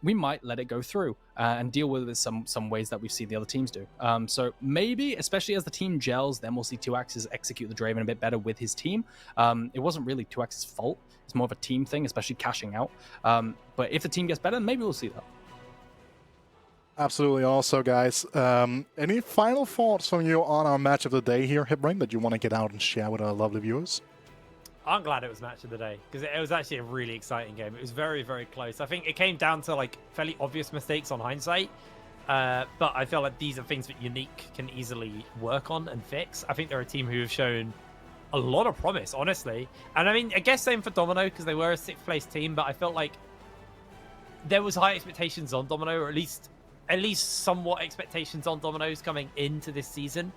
we might let it go through and deal with it some ways that we've seen the other teams do. So maybe, especially as the team gels, then we'll see 2Axis execute the Draven a bit better with his team. It wasn't really 2Axis' fault. It's more of a team thing, especially cashing out. But if the team gets better, maybe we'll see that. Absolutely. Also, guys, any final thoughts from you on our match of the day here, Hibring, that you want to get out and share with our lovely viewers? I'm glad it was match of the day because it was actually a really exciting game. It was very, very close. I think it came down to like fairly obvious mistakes on hindsight, but I feel like these are things that Unique can easily work on and fix. I think they're a team who have shown a lot of promise, honestly. And I mean, I guess same for Domino because they were a 6th place team, but I felt like there was high expectations on Domino, or at least somewhat expectations on Domino's coming into this season.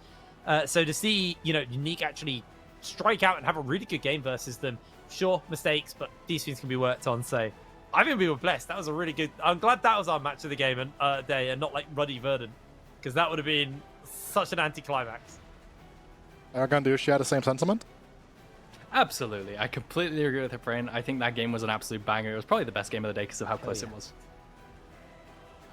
So to see, UniQ actually strike out and have a really good game versus them, sure, mistakes, but these things can be worked on. So I think we were blessed. That was a really good. I'm glad that was our match of the game and day, and not like Ruddy Verdant, because that would have been such an anticlimax. Aragon, do you share the same sentiment? Absolutely. I completely agree with Hiprain. I think that game was an absolute banger. It was probably the best game of the day because of how close it was.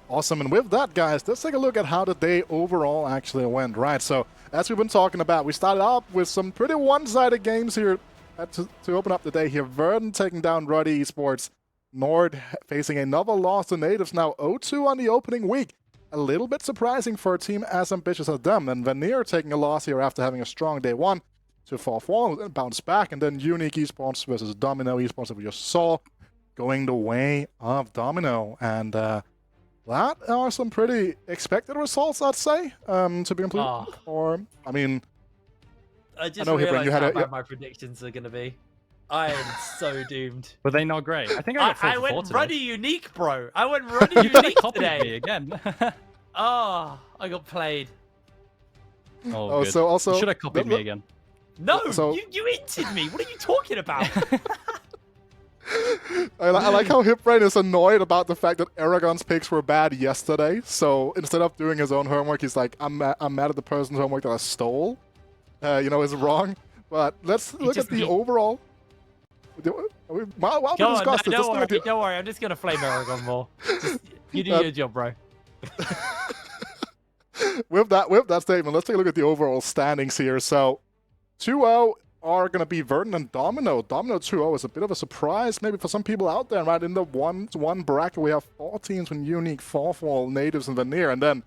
Awesome. And with that, guys, let's take a look at how the day overall actually went. Right. So as we've been talking about, we started off with some pretty one-sided games here to open up the day here. Verdant taking down Ruddy Esports. Nord facing another loss to Natives, now 0-2 on the opening week. A little bit surprising for a team as ambitious as them. And Veneer taking a loss here after having a strong day 1 to 4-4 and bounce back. And then UniQ Esports versus Domino Esports that we just saw going the way of Domino. And that are some pretty expected results, I'd say, to be complete. Or, I mean, I just know, realized Hiprain, how bad my predictions are going to be. I am so doomed. Were they not great? I think I got 4 I went today. Ruddy UniQ, bro. I went Ruddy You tried to UniQ copy today. me again. Oh, I got played. Oh, good. so also You should have copied me again. No, So- you hinted me. What are you talking about? I like how Hiprain is annoyed about the fact that Aragon's picks were bad yesterday. So instead of doing his own homework, he's like, I'm mad at the person's homework that I stole. Is wrong. But let's look at the overall. While we Go on, discuss this, let's don't look at worry, the- don't worry. I'm just going to flame Aragon more. You do your job, bro. with that statement, let's take a look at the overall standings here. So 2-0 are going to be Verdant and Domino. Domino 2-0 is a bit of a surprise, maybe for some people out there, right? In the 1-1 bracket, we have 4 teams with UniQ, 4-4, Natives, and Veneer. And then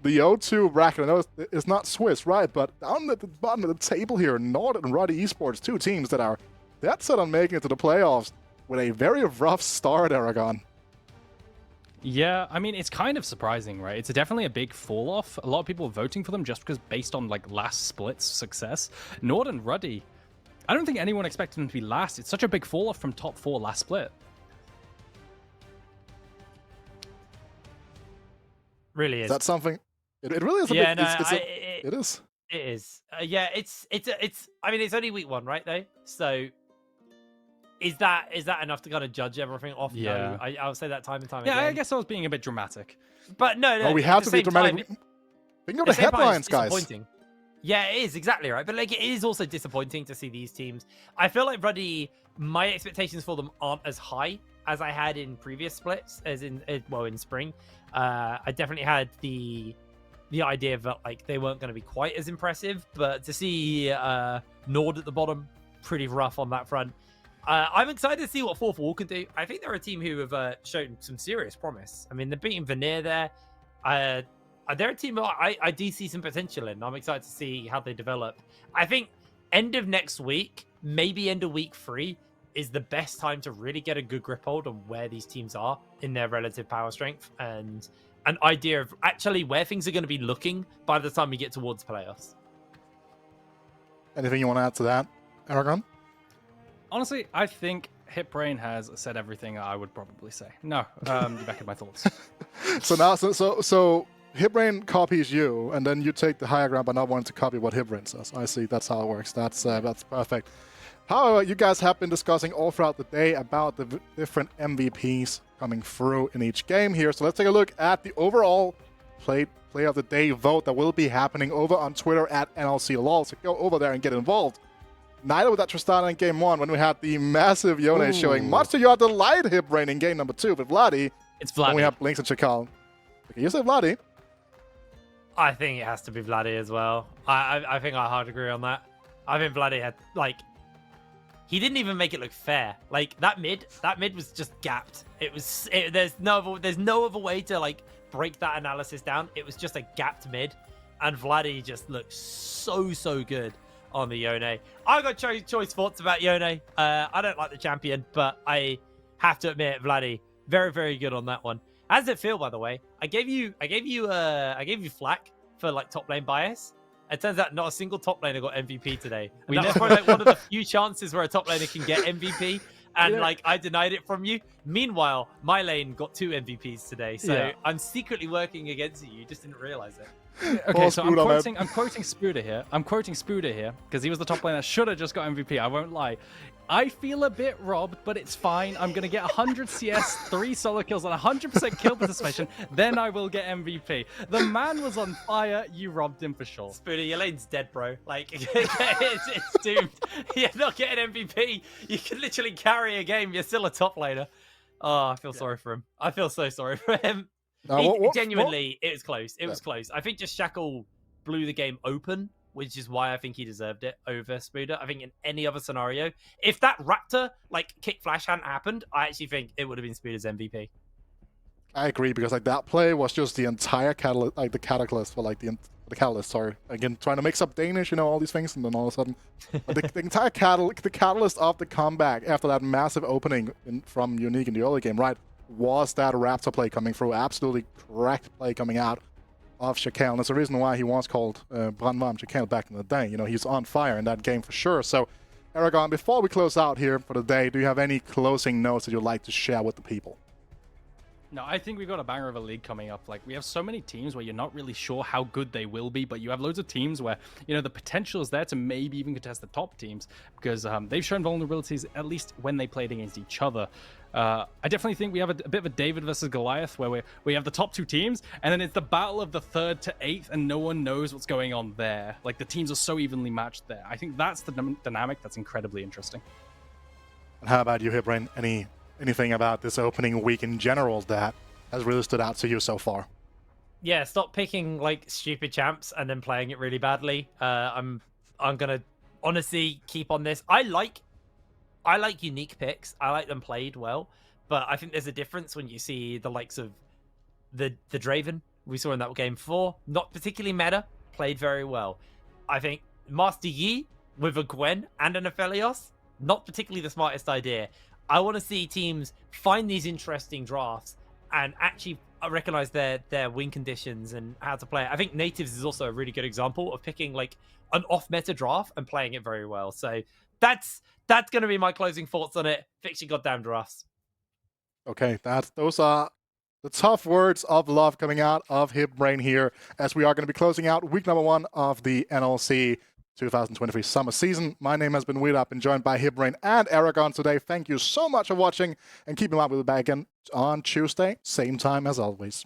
the 0-2 bracket, I know it's not Swiss, right? But down at the bottom of the table here, Nord and Ruddy Esports, 2 teams that are dead set on making it to the playoffs with a very rough start, Aragon. Yeah, I mean, it's kind of surprising, right? It's definitely a big fall off. A lot of people are voting for them just because based on like last split's success. Nord and Ruddy, I don't think anyone expected them to be last. It's such a big fall off from top 4 last split. Really is. Is that something? It really is a Yeah, big... no, it is. It is. Yeah, it's. I mean, it's only week 1, right? Though, so is that enough to kind of judge everything off? Yeah. No, I'll say that time and time Yeah, again. I guess I was being a bit dramatic. But no. We at have the to be same dramatic. time, Think of at the same time, headlines, it's guys. disappointing. Yeah, it is exactly right. But like, it is also disappointing to see these teams. I feel like Ruddy, my expectations for them aren't as high as I had in previous splits, as in spring. I definitely had the idea that like they weren't going to be quite as impressive, but to see Nord at the bottom, pretty rough on that front. I'm excited to see what 4-4 can do. I think they're a team who have shown some serious promise. I mean, they're beating Veneer there. They're a team I do see some potential in. I'm excited to see how they develop. I think end of next week, maybe end of week 3, is the best time to really get a good grip hold on where these teams are in their relative power strength and an idea of actually where things are going to be looking by the time we get towards playoffs. Anything you want to add to that, Aragon? Honestly, I think Hiprain has said everything I would probably say. No, you're back in my thoughts. So now, so Hiprain copies you, and then you take the higher ground by not wanting to copy what Hiprain says. I see. That's how it works. That's perfect. However, you guys have been discussing all throughout the day about the different MVPs coming through in each game here. So let's take a look at the overall play of the day vote that will be happening over on Twitter at NLC LOL. So go over there and get involved. Neither with that Tristana in game 1 when we had the massive Yone showing, much to your delight, Hiprain in game number 2 with Vladdy. It's Vladdy. And we have Blinks and Chakal. Okay, you say Vladdy. I think it has to be Vladdy as well. I think I hard agree on that. I think Vladdy had he didn't even make it look fair. Like that mid was just gapped. There's no other way to break that analysis down. It was just a gapped mid, and Vladdy just looked so good on the Yone. I got choice thoughts about Yone. I don't like the champion, but I have to admit Vladdy very good on that one. How does it feel, by the way? I gave you flack for top lane bias It turns out not a single top laner got MVP today. And that was probably like one of the few chances where a top laner can get MVP. And like I denied it from you. Meanwhile, my lane got 2 MVPs today. So I'm secretly working against you. You just didn't realize it. Okay, so I'm quoting Spooder here. I'm quoting Spooder here because he was the top laner. Should have just got MVP. I won't lie. I feel a bit robbed, but it's fine. I'm gonna get 100 CS, 3 solo kills, and 100% kill participation. Then I will get MVP. The man was on fire. You robbed him for sure. Spooder, your lane's dead, bro. Like it's doomed. You're not getting MVP. You can literally carry a game. You're still a top laner. Oh, I feel sorry for him. I feel so sorry for him. Genuinely, it was close. It was close. I think just Shackle blew the game open, which is why I think he deserved it over Spooder. I think in any other scenario, if that Raptor like kick flash hadn't happened, I actually think it would have been Spooder's MVP. I agree, because like that play was just the entire catalyst, like the catalyst for like the catalyst. Sorry, again trying to mix up Danish, you know, all these things, and then all of a sudden, the entire catalyst of the comeback after that massive opening from UniQ in the early game, right? Was that Raptor play coming through. Absolutely correct play coming out of Shaquille. And that's the reason why he was called Brandvarm Shaquille back in the day. You know, he's on fire in that game for sure. So, Aragon, before we close out here for the day, do you have any closing notes that you'd like to share with the people? No, I think we've got a banger of a league coming up. Like, we have so many teams where you're not really sure how good they will be, but you have loads of teams where, you know, the potential is there to maybe even contest the top teams because they've shown vulnerabilities, at least when they played against each other. I definitely think we have a bit of a David versus Goliath where we have the top 2 teams, and then it's the battle of the 3rd to 8th, and no one knows what's going on there. Like, the teams are so evenly matched there. I think that's the dynamic that's incredibly interesting. And how about you, Hibbrain? Anything about this opening week in general that has really stood out to you so far? Yeah, stop picking like stupid champs and then playing it really badly. I'm gonna honestly keep on this. I like unique picks. I like them played well, but I think there's a difference when you see the likes of the Draven we saw in that game 4, not particularly meta, played very well. I think Master Yi with a Gwen and an Aphelios, not particularly the smartest idea. I want to see teams find these interesting drafts and actually recognize their win conditions and how to play it. I think Natives is also a really good example of picking like an off-meta draft and playing it very well. So that's going to be my closing thoughts on it. Fix your goddamn drafts. Okay, those are the tough words of love coming out of Hibbrain here, as we are going to be closing out week number 1 of the NLC 2023 summer season. My name has been Weird. I've been joined by Hibbrain and Aragon today. Thank you so much for watching, and keep in mind we'll be back again on Tuesday, same time as always.